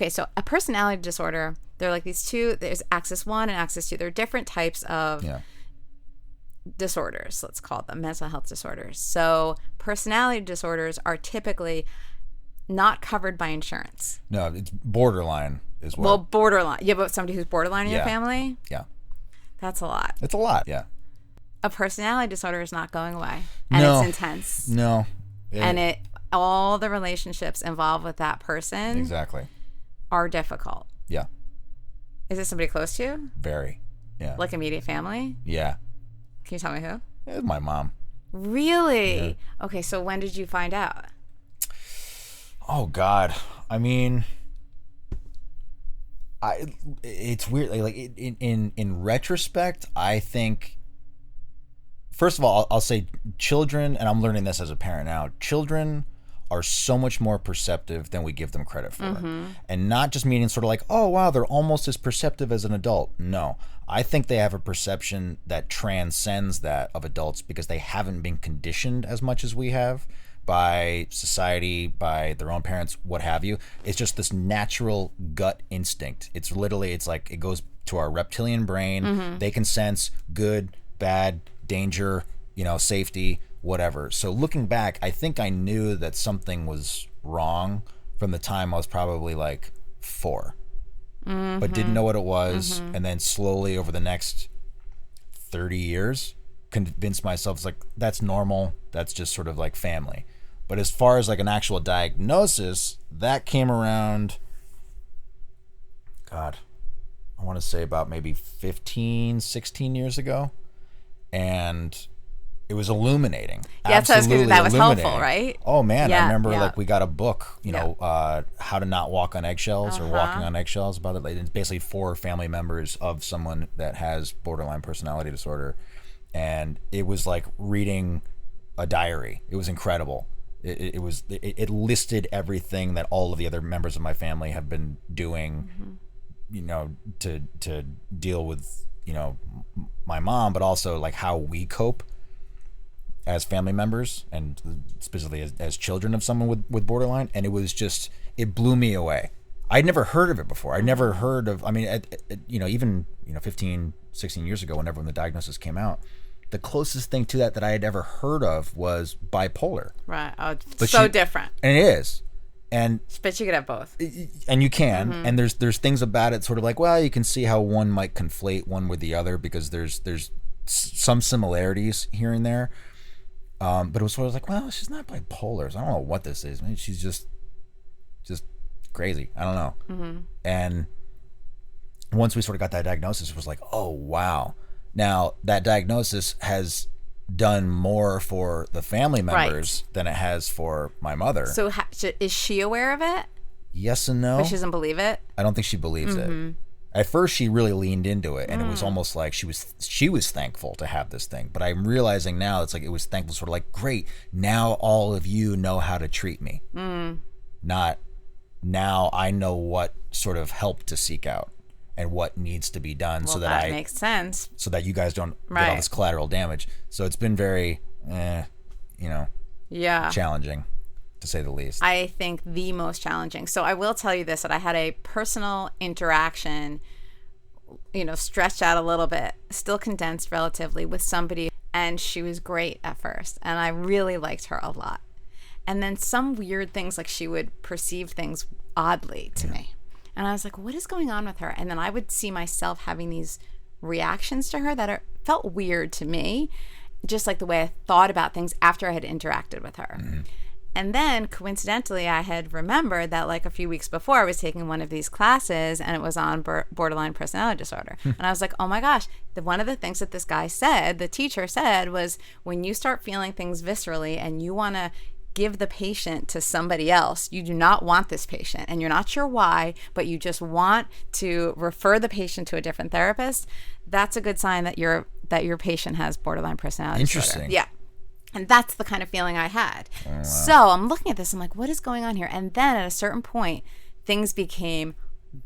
so a personality disorder, they're like these two, there's axis 1 and axis 2. They're different types of disorders, let's call them mental health disorders. So personality disorders are typically not covered by insurance.
No, it's borderline is what.
Well, borderline. You have somebody who's borderline in your family?
Yeah.
That's a lot.
It's a lot, yeah.
A personality disorder is not going away. And
No.
it's intense.
No.
And all the relationships involved with that person
Exactly.
are difficult.
Yeah.
Is it somebody close to you?
Very. Yeah.
Like immediate family?
Yeah.
Can you tell me who?
It's my mom.
Really?
Yeah.
Okay, so when did you find out?
Oh God. I mean, it's weird. Like in retrospect, I think. First of all, I'll say children, and I'm learning this as a parent now. Children are so much more perceptive than we give them credit for, and not just meaning sort of like, oh wow, they're almost as perceptive as an adult. No, I think they have a perception that transcends that of adults because they haven't been conditioned as much as we have by society, by their own parents, what have you. It's just this natural gut instinct. It's like it goes to our reptilian brain. They can sense good, bad, danger, safety, whatever. So looking back, I think I knew that something was wrong from the time I was probably like 4. but didn't know what it was. And then slowly over the next 30 years, convinced myself, it's like, that's normal. That's just sort of like family. But as far as like an actual diagnosis, that came around, God, I want to say about maybe 15, 16 years ago. And it was illuminating.
Yeah, so that was helpful, right?
Oh man,
Yeah,
I remember
yeah.
like we got a book, how to not walk on eggshells or walking on eggshells about it. Like, it's basically for family members of someone that has borderline personality disorder. And it was like reading a diary. It was incredible. It listed everything that all of the other members of my family have been doing, to deal with, my mom, but also like how we cope as family members and specifically as children of someone with borderline. And it was just, it blew me away. I'd never heard of it before. I'd never heard of, even 15, 16 years ago, when the diagnosis came out, the closest thing to that I had ever heard of was bipolar.
Right. Oh, but so different.
And it is.
But you could have both.
And you can. And there's things about it sort of like, well, you can see how one might conflate one with the other because there's some similarities here and there. But it was sort of like, well, she's not bipolar, so I don't know what this is. Maybe she's just crazy. I don't know. And once we sort of got that diagnosis, it was like, oh, wow. Now, that diagnosis has done more for the family members than it has for my mother. So
is she aware of it?
Yes and no.
But she doesn't believe it?
I don't think she believes it. At first, she really leaned into it, and it was almost like she was thankful to have this thing. But I'm realizing now it's like it was thankful, sort of like, great, now all of you know how to treat me. Not now I know what sort of help to seek out and what needs to be done so that
makes sense.
So that you guys don't get all this collateral damage. So it's been very, challenging, to say the least.
I think the most challenging. So I will tell you this, that I had a personal interaction, stretched out a little bit, still condensed relatively, with somebody, and she was great at first, and I really liked her a lot. And then some weird things, like she would perceive things oddly to me. And I was like, what is going on with her? And then I would see myself having these reactions to her that felt weird to me, just like the way I thought about things after I had interacted with her. And then coincidentally, I had remembered that like a few weeks before I was taking one of these classes and it was on borderline personality disorder. And I was like, oh my gosh, one of the things that this guy said, the teacher said, was when you start feeling things viscerally and you want to give the patient to somebody else, you do not want this patient and you're not sure why, but you just want to refer the patient to a different therapist, that's a good sign that your patient has borderline personality disorder.
Interesting.
Yeah. And that's the kind of feeling I had. Oh, wow. So I'm looking at this, I'm like, what is going on here? And then at a certain point, things became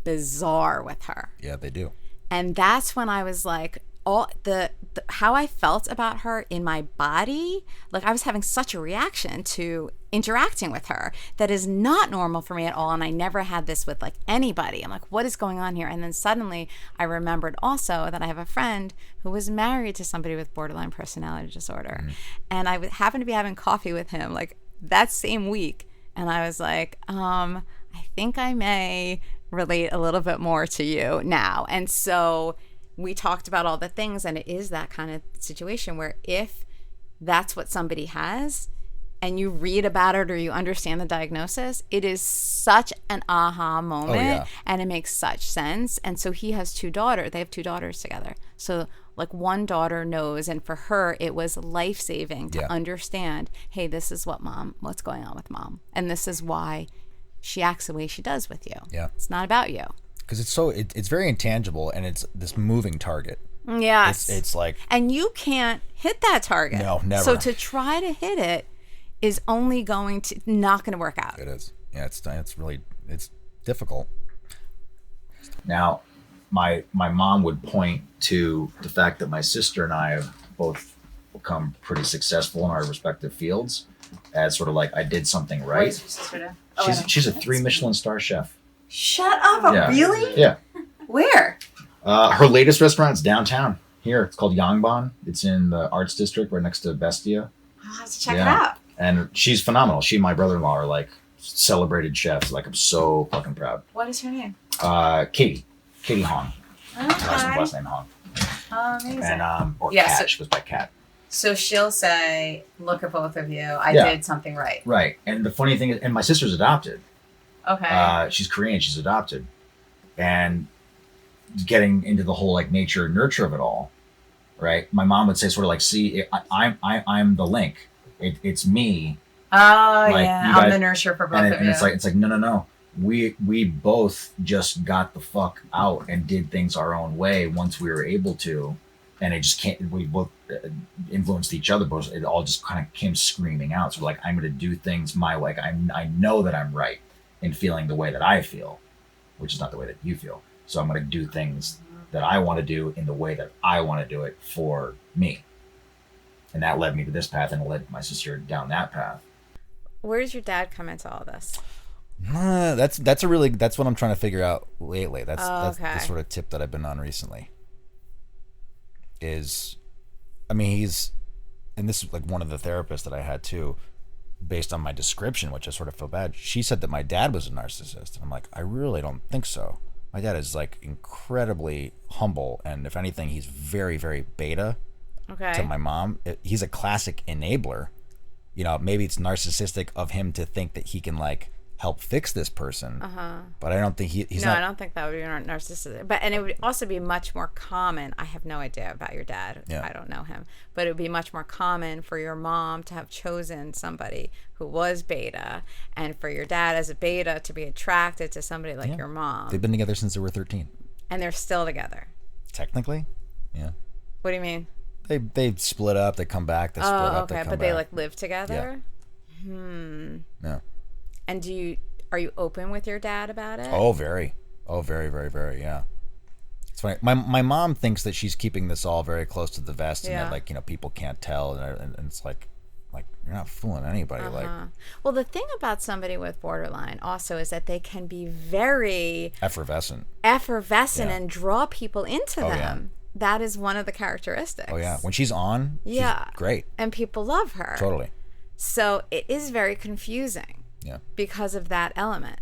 bizarre with her.
Yeah, they do.
And that's when I was like, all the how I felt about her in my body, like I was having such a reaction to interacting with her that is not normal for me at all. And I never had this with like anybody. I'm like, what is going on here? And then suddenly I remembered also that I have a friend who was married to somebody with borderline personality disorder. And I happened to be having coffee with him like that same week. And I was like, I think I may relate a little bit more to you now. And so we talked about all the things, and it is that kind of situation where if that's what somebody has and you read about it or you understand the diagnosis, it is such an aha moment and it makes such sense. And so he has two daughters. They have two daughters together. So like one daughter knows, and for her it was life-saving to understand, hey, this is what's going on with mom. And this is why she acts the way she does with you. Yeah. It's not about you.
Because it's very intangible, and it's this moving target.
Yes.
It's like...
And you can't hit that target.
No, never.
So to try to hit it is only not going to work out.
It is. Yeah, it's difficult. Now, my mom would point to the fact that my sister and I have both become pretty successful in our respective fields as sort of like, I did something right.
What does your sister do?
She's a 3 Michelin star chef.
Shut up! Really?
Yeah.
Where?
Her latest restaurant's downtown here. It's called Yangban. It's in the Arts District right next to Bestia.
I'll have to check it out.
And she's phenomenal. She and my brother-in-law are like celebrated chefs. Like, I'm so fucking proud.
What is her name?
Katie. Kitty Hong.
Okay.
Her husband's last name Hong.
Amazing.
And or
Yeah,
Cat.
so-
She goes by Cat.
So she'll say, look at both of you. I
Yeah.
did something right.
Right. And the funny thing is, and my sister's adopted.
Okay.
She's Korean. She's adopted. And getting into the whole like nature and nurture of it all, right? My mom would say sort of like, see, I'm the link. It's me.
Oh,
like,
yeah.
you
I'm
guys-
the nurturer for both
And,
of
and
you.
it's like, no. We both just got the fuck out and did things our own way once we were able to. And it just can't, we both influenced each other, but it all just kind of came screaming out. So like, I'm going to do things my way. I know that I'm right in feeling the way that I feel, which is not the way that you feel. So I'm going to do things that I want to do in the way that I want to do it for me. And that led me to this path, and it led my sister down that path.
Where does your dad come into all this?
That's what I'm trying to figure out lately. That's
okay.
the sort of tip that I've been on recently. He's, and this is like one of the therapists that I had too, based on my description, which I sort of feel bad. She said that my dad was a narcissist, and I'm like, I really don't think so. My dad is like incredibly humble, and if anything, he's very, very beta to my mom. He's a classic enabler. Maybe it's narcissistic of him to think that he can like help fix this person. But I don't think he's not.
I don't think that would be narcissistic. And it would also be much more common. I have no idea about your dad.
Yeah.
I don't know him. But it would be much more common for your mom to have chosen somebody who was beta, and for your dad as a beta to be attracted to somebody like your mom.
They've been together since they were 13.
And they're still together.
Technically, yeah.
What do you mean?
They split up. They come back. They split up. They come
But
back.
they like live together.
Yeah.
And are you open with your dad about it?
Oh, very. Oh, very, very, very. Yeah. It's funny. My mom thinks that she's keeping this all very close to the vest, and that people can't tell, and it's like you're not fooling anybody.
Well, the thing about somebody with borderline also is that they can be very
effervescent
and draw people into them.
Yeah.
That is one of the characteristics.
Oh yeah, when she's on, she's great,
and people love her.
Totally.
So it is very confusing.
Yeah.
Because of that element.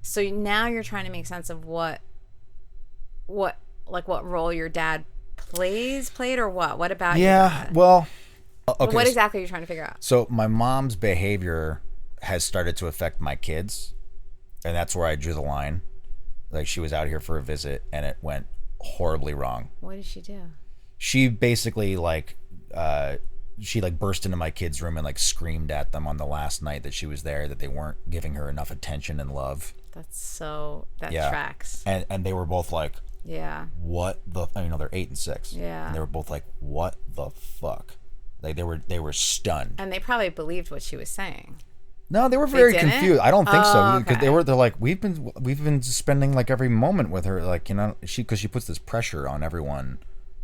So now you're trying to make sense of what role your dad played, or what? What about your dad?
Well, okay.
What exactly are you trying to figure out?
So my mom's behavior has started to affect my kids, and that's where I drew the line. Like, she was out here for a visit, and it went horribly wrong.
What did she do?
She basically she burst into my kids' room and like screamed at them on the last night that she was there, that they weren't giving her enough attention and love.
That tracks.
And they were both like, what the, they're 8 and 6.
Yeah.
And they were both like, what the fuck? Like they were stunned.
And they probably believed what she was saying.
No, they were very confused. I don't think so, because
okay.
they're like, we've been spending like every moment with her, like, because she puts this pressure on everyone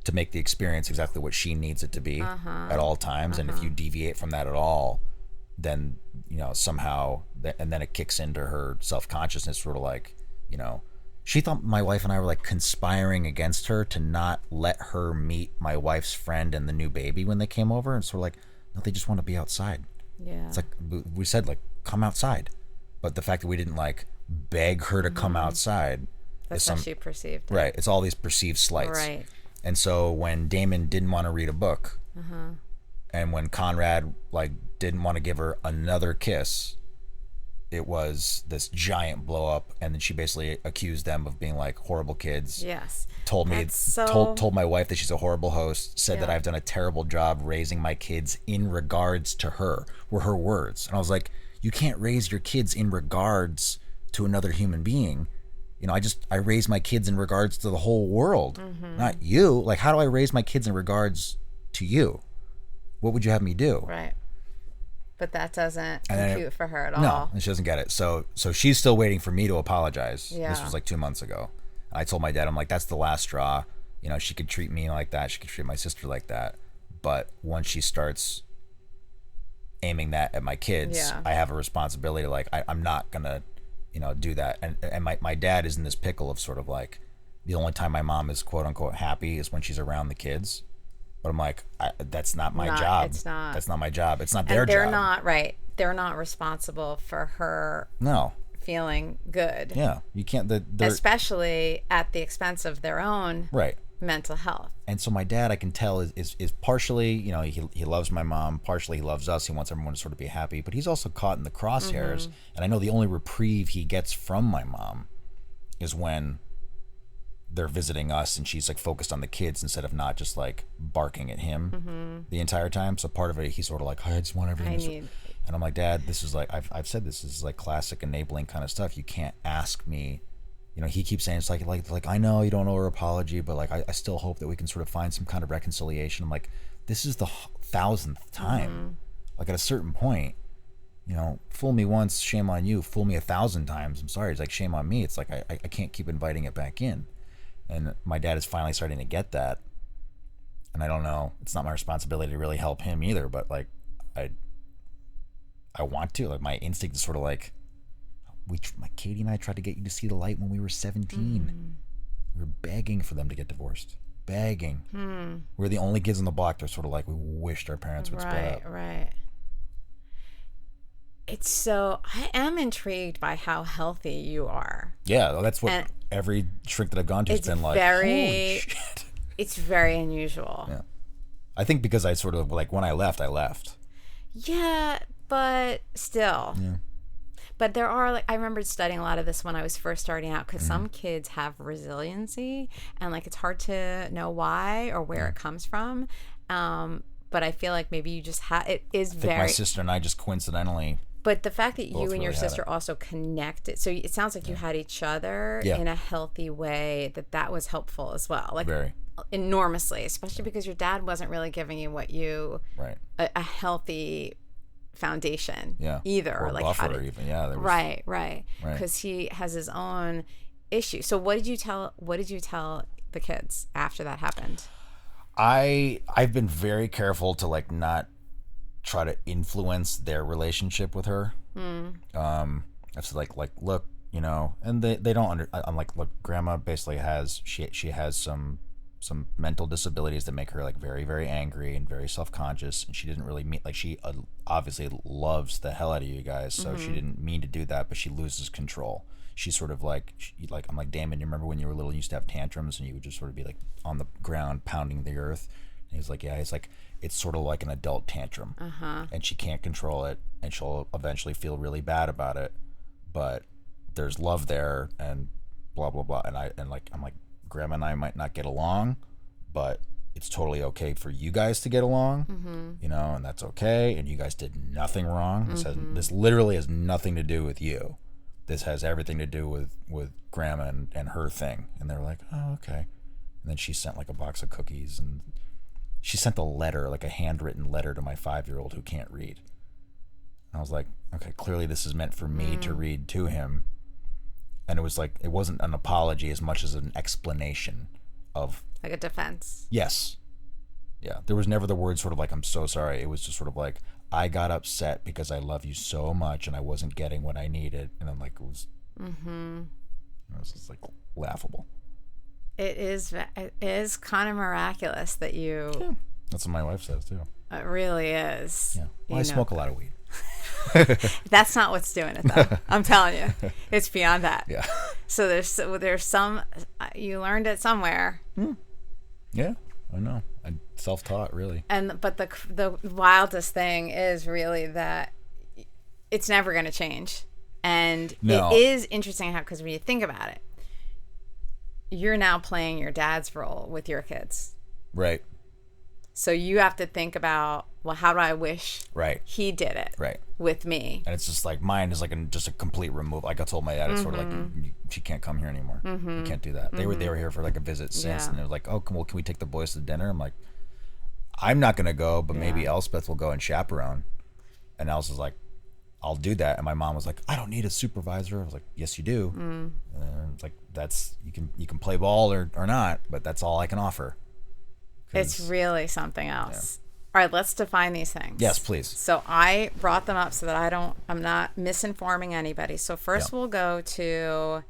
to make the experience exactly what she needs it to be at all times. And if you deviate from that at all, then, somehow, and then it kicks into her self-consciousness, sort of like, she thought my wife and I were like conspiring against her to not let her meet my wife's friend and the new baby when they came over. And sort of like, no, they just want to be outside.
Yeah.
It's like, we said, like, come outside. But the fact that we didn't like beg her to come outside.
That's how she perceived it.
Right. It's all these perceived slights.
Right.
And so when Damon didn't want to read a book, and when Conrad like didn't want to give her another kiss, it was this giant blow up. And then she basically accused them of being like horrible kids.
Yes.
Told my wife that she's a horrible host. Said that I've done a terrible job raising my kids in regards to her, were her words. And I was like, you can't raise your kids in regards to another human being. I raise my kids in regards to the whole world, not you. Like, how do I raise my kids in regards to you? What would you have me do?
Right. But that doesn't compute for her at all.
No, and she doesn't get it. So she's still waiting for me to apologize.
Yeah.
This was like 2 months ago. I told my dad, I'm like, that's the last straw. She could treat me like that. She could treat my sister like that. But once she starts aiming that at my kids, I have a responsibility. Like, I'm not going to, do that. And my dad is in this pickle of sort of like, the only time my mom is quote unquote happy is when she's around the kids. But I'm like, that's not my job.
It's not.
That's not my job. It's not their
job.
They're
not right. They're not responsible for her.
No.
feeling good.
Yeah, you can't.
Especially at the expense of their own
right
mental health.
And so my dad, I can tell, is partially, you know, he loves my mom. Partially, he loves us. He wants everyone to sort of be happy. But he's also caught in the crosshairs. And I know the only reprieve he gets from my mom is when they're visiting us and she's like focused on the kids instead of not just like barking at him the entire time. So part of it, he's sort of like, I just want everything. And I'm like, Dad, this is like, I've said this is like classic enabling kind of stuff. You can't ask me. You know, he keeps saying it's like I know you don't owe her apology, but like I still hope that we can sort of find some kind of reconciliation. I'm like, this is the 1,000th time. Like at a certain point, you know, fool me once, shame on you. Fool me 1,000 times, I'm sorry. It's like shame on me. It's like I can't keep inviting it back in. And my dad is finally starting to get that. And I don't know, it's not my responsibility to really help him either, but like I want to. Like my instinct is sort of like, Katie and I tried to get you to see the light when we were 17. We were begging for them to get divorced. Begging. We were the only kids on the block. They're sort of like, we wished our parents would split up.
Right. It's so, I am intrigued by how healthy you are.
Yeah, that's what every shrink that I've gone to has been like, holy shit.
It's very unusual.
Yeah. I think because I sort of, like, when I left.
Yeah, but still.
Yeah.
But there are, like, I remember studying a lot of this when I was first starting out, because some kids have resiliency, and like it's hard to know why or where it comes from. But I feel like maybe you just have, it is very.
My sister and I just coincidentally.
But the fact that you and
really
your sister also connected, so it sounds like you had each other in a healthy way, that was helpful as well. Like
very.
Enormously, especially because your dad wasn't really giving you what you, a healthy foundation either,
or
like
buffer even. There was,
right because he has his own issue. So what did you tell the kids after that happened?
I've been very careful to like not try to influence their relationship with her. I've said like look, you know, and they don't I'm like, look, Grandma basically has she has some mental disabilities that make her like very, very angry and very self-conscious, and she didn't really mean, like, she obviously loves the hell out of you guys, so she didn't mean to do that, but she loses control. She's sort of like, I'm like, Damon, you remember when you were little, you used to have tantrums and you would just sort of be like on the ground pounding the earth? And he's like, yeah. He's like, it's sort of like an adult tantrum, and she can't control it, and she'll eventually feel really bad about it, but there's love there, and blah blah blah. And I'm like, Grandma and I might not get along, but it's totally okay for you guys to get along, you know, and that's okay. And you guys did nothing wrong. This literally has nothing to do with you. This has everything to do with Grandma and her thing. And they're like, oh, okay. And then she sent like a box of cookies, and she sent a letter, like a handwritten letter to my 5-year-old who can't read. And I was like, okay, clearly this is meant for me to read to him. And it was like, it wasn't an apology as much as an explanation of,
like, a defense.
Yes. Yeah. There was never the word sort of like, I'm so sorry. It was just sort of like, I got upset because I love you so much and I wasn't getting what I needed. And I'm like, it was just like laughable.
It is kind of miraculous that you.
Yeah. That's what my wife says too.
It really is.
Yeah. Well, I smoke a lot of weed.
That's not what's doing it, though. I'm telling you, it's beyond that.
Yeah.
So there's some, you learned it somewhere.
Yeah, I know. I self-taught, really.
But the wildest thing is really that it's never going to change, and it is interesting how, because when you think about it, you're now playing your dad's role with your kids,
right?
So you have to think about, well, how do I wish he did it with me? And
it's just like, mine is like just a complete remove. Like I told my dad, it's sort of like, she can't come here anymore. You can't do that. They were here for like a visit since, and they were like, oh, can we take the boys to dinner? I'm like, I'm not going to go, but maybe Elspeth will go and chaperone. And Els was like, I'll do that. And my mom was like, I don't need a supervisor. I was like, yes, you do. And it's like, that's, you can play ball or not, but that's all I can offer.
It's really something else. All right, let's define these things.
Yes, please.
So I brought them up so that I'm not misinforming anybody. So first we'll go to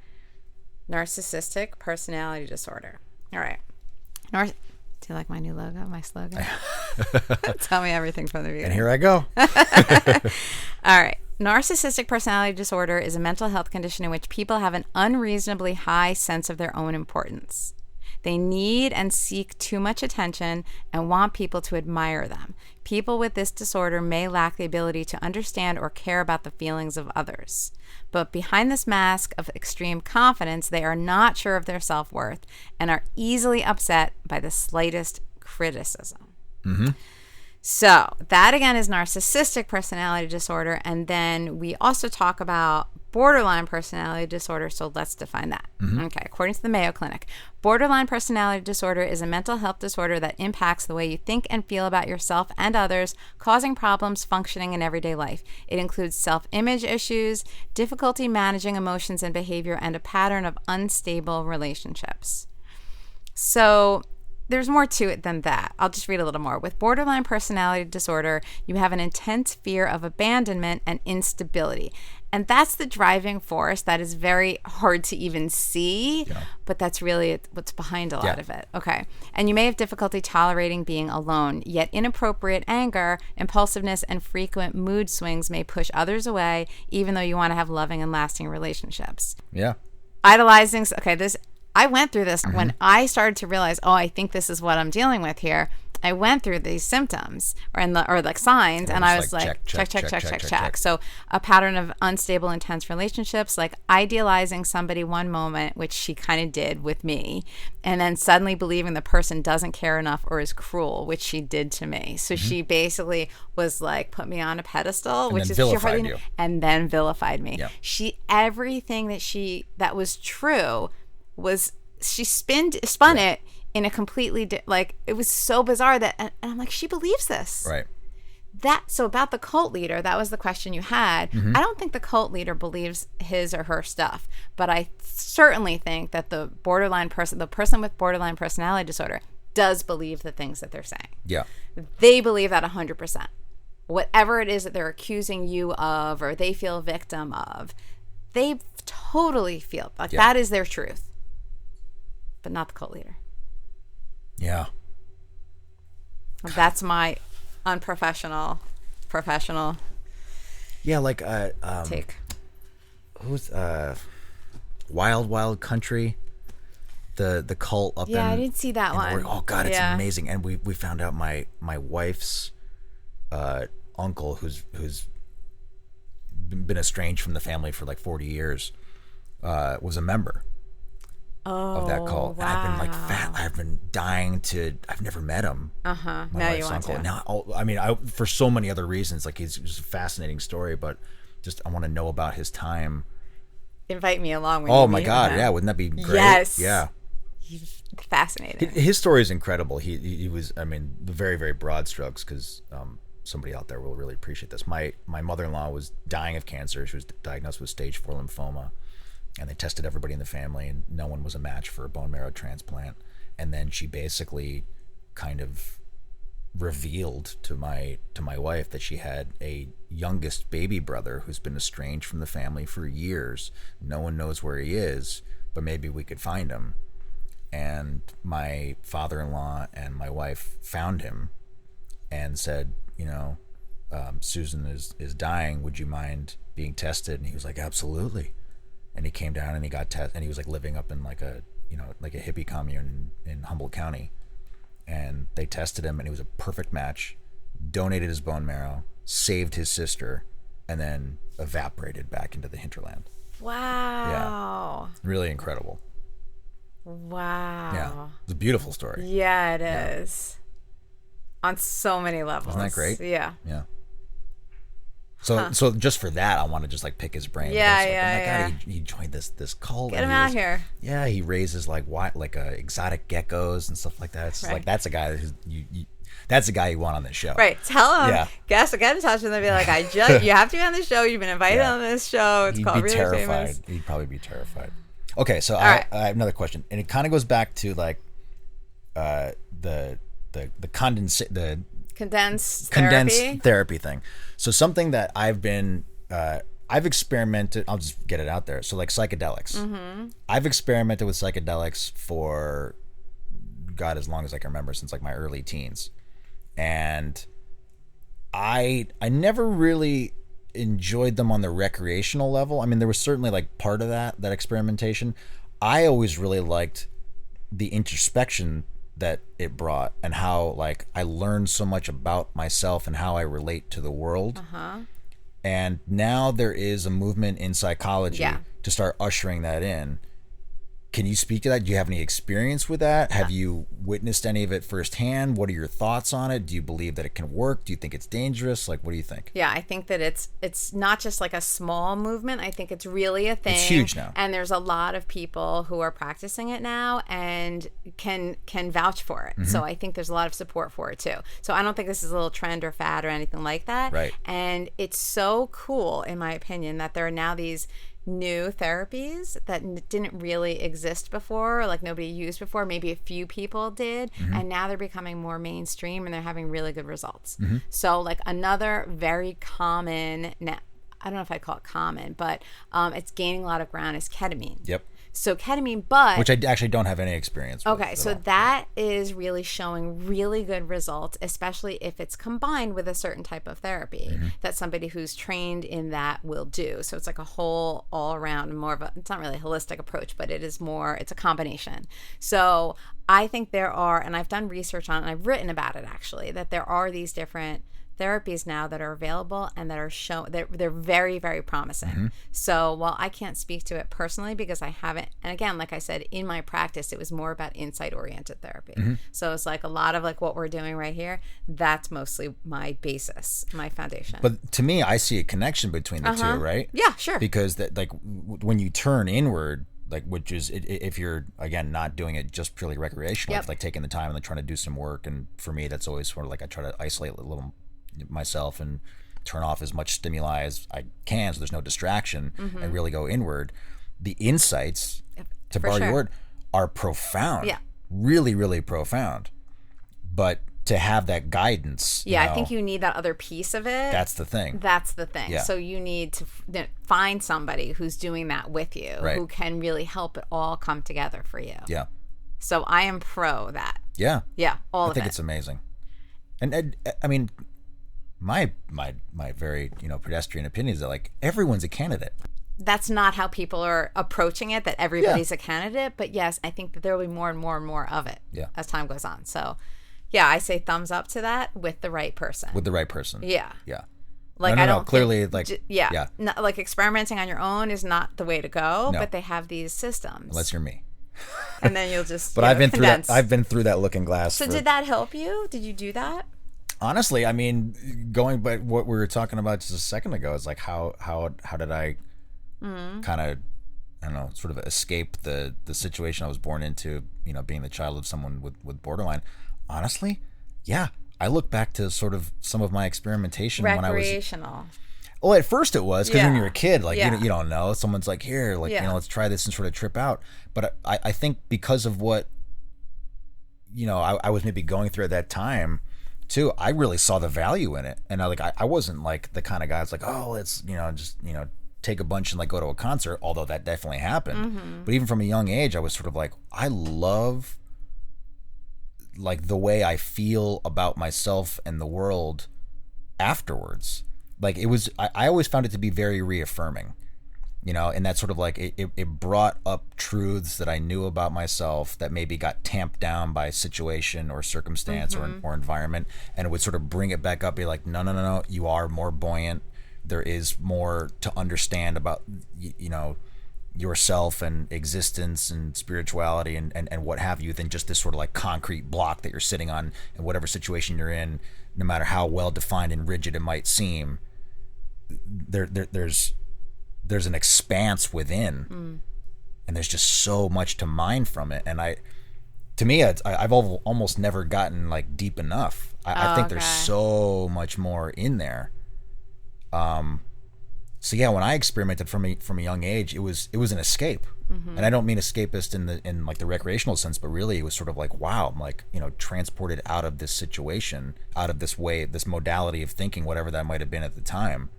narcissistic personality disorder. All right. Do you like my new logo, my slogan? Tell me everything from the beginning.
And here I go.
All right. narcissistic personality disorder is a mental health condition in which people have an unreasonably high sense of their own importance. They need and seek too much attention and want people to admire them. People with this disorder may lack the ability to understand or care about the feelings of others. But behind this mask of extreme confidence, they are not sure of their self-worth and are easily upset by the slightest criticism.
Mm-hmm.
So that again is narcissistic personality disorder. And then we also talk about borderline personality disorder. So let's define that. Mm-hmm. Okay. According to the Mayo Clinic, borderline personality disorder is a mental health disorder that impacts the way you think and feel about yourself and others, causing problems functioning in everyday life. It includes self-image issues, difficulty managing emotions and behavior, and a pattern of unstable relationships. So there's more to it than that. I'll just read a little more. With borderline personality disorder, you have an intense fear of abandonment and instability. And that's the driving force that is very hard to even see, but that's really what's behind a lot of it. Okay. And you may have difficulty tolerating being alone, yet inappropriate anger, impulsiveness, and frequent mood swings may push others away, even though you want to have loving and lasting relationships.
Yeah.
Idolizing. Okay, I went through this when I started to realize, I think this is what I'm dealing with here. I went through these symptoms or like signs, and I was like, check. So a pattern of unstable, intense relationships, like idealizing somebody one moment, which she kind of did with me, and then suddenly believing the person doesn't care enough or is cruel, which she did to me. So she basically was like, put me on a pedestal,
and
which
then
is
vilified you.
And then vilified me.
Yeah.
Everything that was true was she spun it in a completely it was so bizarre that and I'm like, she believes this,
right?
So about the cult leader, that was the question you had. I don't think the cult leader believes his or her stuff, but I certainly think that the person with borderline personality disorder does believe the things that they're saying.
Yeah,
they believe that 100%. Whatever it is that they're accusing you of or they feel victim of, they totally feel like that is their truth. But not the cult leader.
Yeah.
That's my unprofessional, professional.
Yeah, like
take.
Who's Wild Wild Country? The cult up in
I didn't see that one.
Oh God, it's amazing. And we found out my wife's uncle who's been estranged from the family for like 40 years was a member of that cult.
Wow.
And I've been dying to. I've never met him. My
now
wife's
you want
uncle.
to.
Now, for so many other reasons, like he's just a fascinating story, but just I want to know about his time.
Invite me along.
Oh my God, yeah, wouldn't that be great?
Yes.
Yeah.
He's fascinating.
His story is incredible. He was, the very, very broad strokes, because somebody out there will really appreciate this. My mother-in-law was dying of cancer. She was diagnosed with stage 4 lymphoma, and they tested everybody in the family, and no one was a match for a bone marrow transplant. And then she basically kind of revealed to my wife that she had a youngest baby brother who's been estranged from the family for years. No one knows where he is, but maybe we could find him. And my father-in-law and my wife found him and said, Susan is dying. Would you mind being tested? And he was like, absolutely. And he came down and he got tested, and he was like living up in like a hippie commune in Humboldt County. And they tested him, and he was a perfect match, donated his bone marrow, saved his sister, and then evaporated back into the hinterland.
Wow.
Yeah. Really incredible.
Wow.
Yeah. It's a beautiful story.
Yeah, it is. On so many levels.
Isn't that great?
Yeah.
Yeah. So just for that, I want to just like pick his brain.
Yeah,
God, he joined this cult.
Get him out here.
Yeah, he raises like exotic geckos and stuff like that. It's like that's a guy who's that's a guy you want on this show.
Right. Tell him. Yeah. Get in touch with him and be like, you have to be on the show. You've been invited on this show. It's called Really
terrified.
Famous.
He'd probably be terrified. Okay, so I have another question, and it kind of goes back to like the condensed therapy thing. So something that I've experimented, I'll just get it out there. So like psychedelics. Mm-hmm. I've experimented with psychedelics for God, as long as I can remember, since like my early teens. And I never really enjoyed them on the recreational level. I mean, there was certainly like part of that experimentation. I always really liked the introspection that it brought, and how like I learned so much about myself and how I relate to the world. And now there is a movement in psychology to start ushering that in. Can you speak to that? Do you have any experience with that? Have you witnessed any of it firsthand? What are your thoughts on it? Do you believe that it can work? Do you think it's dangerous? Like, what do you think?
Yeah, I think that it's not just like a small movement. I think it's really a thing.
It's huge now.
And there's a lot of people who are practicing it now and can vouch for it. So I think there's a lot of support for it too. So I don't think this is a little trend or fad or anything like that.
Right.
And it's so cool, in my opinion, that there are now these new therapies that didn't really exist before, or like nobody used before. Maybe a few people did, and now they're becoming more mainstream and they're having really good results. So like another very common, I don't know if I'd call it common, but it's gaining a lot of ground, is ketamine.
Yep.
So ketamine, but
which I actually don't have any experience with.
Okay, so that is really showing really good results, especially if it's combined with a certain type of therapy that somebody who's trained in that will do. So it's like a whole, all around, more of a, it's not really a holistic approach, but it is more, it's a combination. So I think there are, and I've done research on it, and I've written about it actually, that there are these different therapies now that are available and that are shown, they're very, very promising. So while I can't speak to it personally because I haven't, and again, like I said, in my practice it was more about insight oriented therapy. So it's like a lot of like what we're doing right here, that's mostly my basis, my foundation.
But to me, I see a connection between the two, right?
Yeah, sure.
Because that, like when you turn inward, like, which is if you're again not doing it just purely recreational, it's like taking the time and like trying to do some work. And for me, that's always sort of like I try to isolate a little myself and turn off as much stimuli as I can so there's no distraction, and really go inward. The insights, to borrow your word, are profound. Really, really profound. But to have that guidance,
I think you need that other piece of it.
That's the thing.
So you need to find somebody who's doing that with you, who can really help it all come together for you. So I am pro that. All of it.
I think it's amazing. And I mean, my very pedestrian opinion is that like everyone's a candidate.
That's not how people are approaching it, that everybody's a candidate, but yes, I think that there will be more and more and more of it as time goes on. So I say thumbs up to that with the right person. Like,
no,
I don't
clearly
think,
like
no, like experimenting on your own is not the way to go, but they have these systems.
Unless you're me.
And then you'll just
but I've been through that looking glass.
So did that help you? Did you do that?
Honestly, I mean, going by what we were talking about just a second ago, is like how did I kind of, I don't know, sort of escape the situation I was born into, being the child of someone with borderline. Honestly, I look back to sort of some of my experimentation when I was
recreational.
Well, at first it was, because when you're a kid, like you don't know, someone's like, here, like let's try this and sort of trip out. But I think because of what I was maybe going through at that time too, I really saw the value in it. And I wasn't like the kind of guy that's like, oh, let's just take a bunch and like go to a concert, although that definitely happened. But even from a young age, I was sort of like, I love like the way I feel about myself and the world afterwards. Like it was, I always found it to be very reaffirming, and that sort of like it brought up truths that I knew about myself that maybe got tamped down by situation or circumstance or environment, and it would sort of bring it back up, be like, no, you are more buoyant. There is more to understand about, yourself and existence and spirituality and what have you, than just this sort of like concrete block that you're sitting on in whatever situation you're in, no matter how well defined and rigid it might seem. There's an expanse within, and there's just so much to mine from it. And to me, I've almost never gotten like deep enough. I think there's so much more in there. So when I experimented from a young age, it was an escape, and I don't mean escapist in like the recreational sense, but really it was sort of like, wow, I'm like transported out of this situation, out of this way, this modality of thinking, whatever that might have been at the time,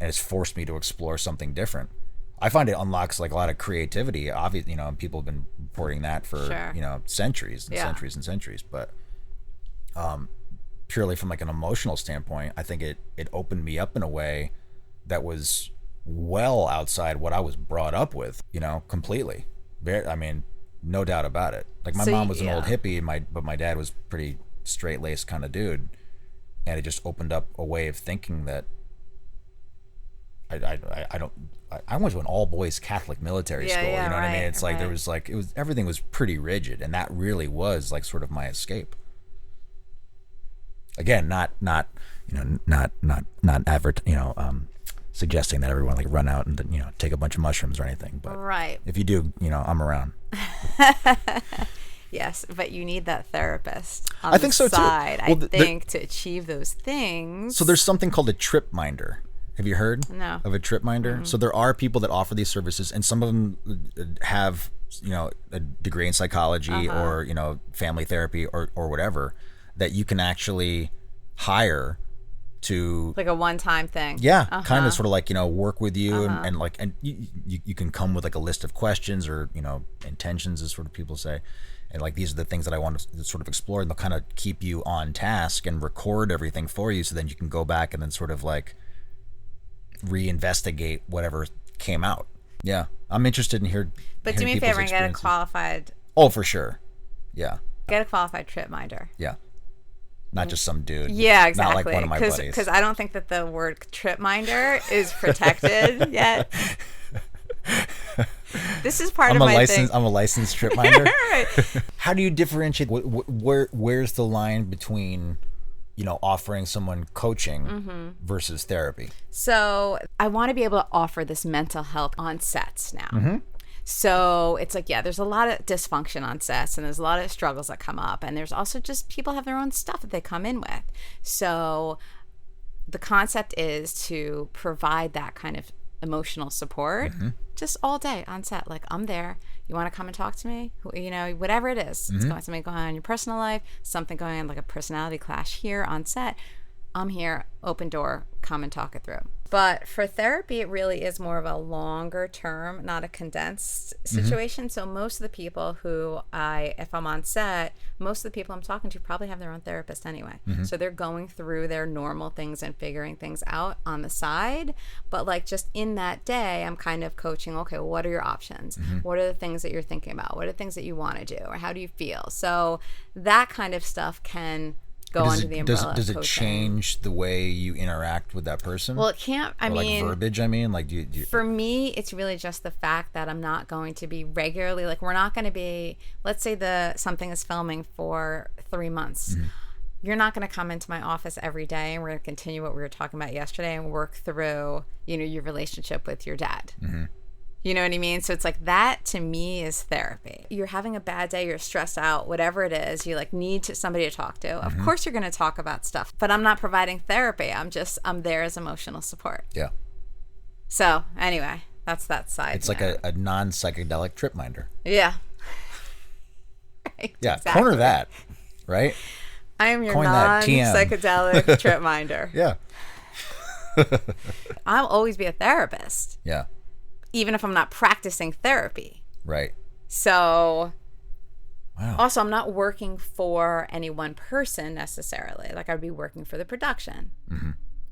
and it's forced me to explore something different. I find it unlocks like a lot of creativity. Obviously, and people have been reporting that for centuries and centuries and centuries, but purely from like an emotional standpoint, I think it opened me up in a way that was well outside what I was brought up with, completely. I mean, no doubt about it. Like my mom was an old hippie, but my dad was pretty straight-laced kind of dude, and it just opened up a way of thinking that I went to an all-boys Catholic military school. You know what I mean? It's like there was everything was pretty rigid, and that really was like sort of my escape. Again, not suggesting that everyone like run out and take a bunch of mushrooms or anything. But if you do, I'm around.
Yes, but you need that therapist on
I think so
side,
too. Well,
I think, to achieve those things.
So there's something called a trip minder. Have you heard of a trip minder? Mm-hmm. So there are people that offer these services, and some of them have a degree in psychology or family therapy or whatever, that you can actually hire to, like, a
one-time thing.
Kind of sort of like work with you and you can come with like a list of questions or intentions, as sort of people say, and like these are the things that I want to sort of explore, and they'll kind of keep you on task and record everything for you, so then you can go back and then sort of like reinvestigate whatever came out. I'm interested in hearing
but do me a favor and get a qualified.
Oh, for sure. Get
a qualified trip minder.
Not just some dude.
Yeah, exactly.
Not like one of my buddies.
Because I don't think that the word trip minder is protected yet. This is part of my thing.
I'm a licensed trip minder. Right. How do you differentiate? Where's the line between, offering someone coaching versus therapy?
So I want to be able to offer this mental health on sets now. Mm-hmm. So it's like, there's a lot of dysfunction on sets, and there's a lot of struggles that come up, and there's also just people have their own stuff that they come in with. So the concept is to provide that kind of emotional support just all day on set. Like, I'm there. You want to come and talk to me? Whatever it is. It's something going on in your personal life, something going on like a personality clash here on set. I'm here, open door, come and talk it through. But for therapy, it really is more of a longer term, not a condensed situation. So most of the people if I'm on set, most of the people I'm talking to probably have their own therapist anyway. So they're going through their normal things and figuring things out on the side. But like just in that day, I'm kind of coaching, okay, well, what are your options? What are the things that you're thinking about? What are the things that you want to do? Or how do you feel? So that kind of stuff can go under the umbrella.
Does it change the way you interact with that person?
Well, it can't.
Like verbiage. Like, do you?
For me, it's really just the fact that I'm not going to be regularly. Like, we're not going to be. Let's say something is filming for 3 months. You're not going to come into my office every day, and we're going to continue what we were talking about yesterday and work through, your relationship with your dad. You know what I mean? So it's like that to me is therapy. You're having a bad day, you're stressed out, whatever it is, you like need somebody to talk to. Of course you're going to talk about stuff, but I'm not providing therapy. I'm there as emotional support. So anyway, that's that side.
It's like a non-psychedelic trip minder.
Yeah. Right, exactly.
Corner that, right?
I am your non-psychedelic trip minder. I'll always be a therapist. Even if I'm not practicing therapy.
Right.
So,
wow.
Also, I'm not working for any one person necessarily. Like, I'd be working for the production.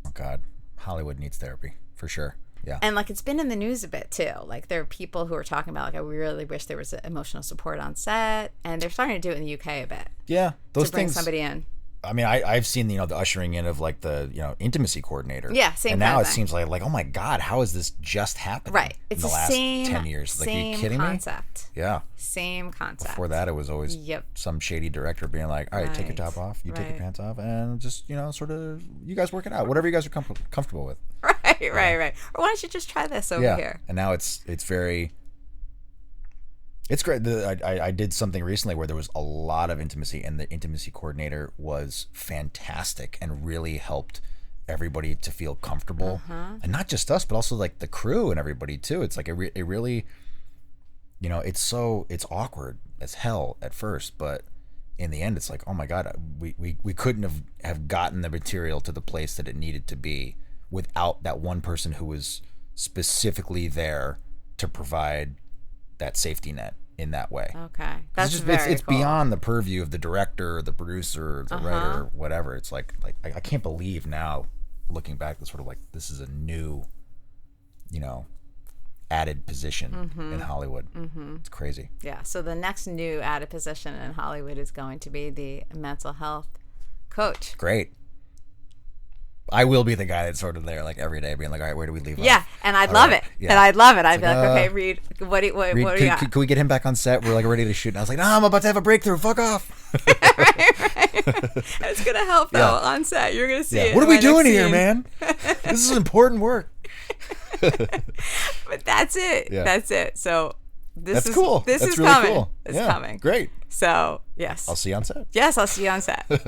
Oh, God. Hollywood needs therapy, for sure. Yeah.
And, like, it's been in the news a bit, too. Like, there are people who are talking about, like, I really wish there was emotional support on set. And they're starting to do it in the UK a bit.
Yeah. Those
to bring
things,
somebody in.
I mean, I've seen, the ushering in of like the, intimacy coordinator.
Yeah, same.
And now it seems like, oh my God, how is this just happening?
Right. It's
in the last 10 years. Like, are you kidding
concept.
me? Yeah.
Same concept.
Before that, it was always some shady director being like, all right, take your top off, you take your pants off, and just, sort of, you guys work it out. Whatever you guys are comfortable with.
Right. Or why don't you just try this over here?
And now it's very... It's great. I did something recently where there was a lot of intimacy, and the intimacy coordinator was fantastic and really helped everybody to feel comfortable, and not just us, but also like the crew and everybody too. It's like it really, it's awkward as hell at first, but in the end, it's like, oh my God, we couldn't have gotten the material to the place that it needed to be without that one person who was specifically there to provide that safety net in that way.
Okay. That's
it's
cool.
Beyond the purview of the director, the producer, the writer, whatever. It's like I can't believe now, looking back, that sort of like this is a new added position in Hollywood. It's crazy.
Yeah. So the next new added position in Hollywood is going to be the mental health coach.
Great. I will be the guy that's sort of there like every day being like, all right, where do we leave
Yeah.
off?
And I'd love it.
Yeah.
And I'd love it. I'd be like, okay, Reid, what do
Reid,
you got?
can we get him back on set? We're like ready to shoot. And I was like, no, I'm about to have a breakthrough. Fuck off.
right. It's going to help though on set. You're going to see it.
What are we doing here, man? This is important work.
But that's it.
Yeah.
That's it. So
That's cool.
This
That's
is
really
coming.
cool.
It's
Yeah,
coming.
Great.
So yes.
I'll see you on set.
Yes, I'll see you on set. All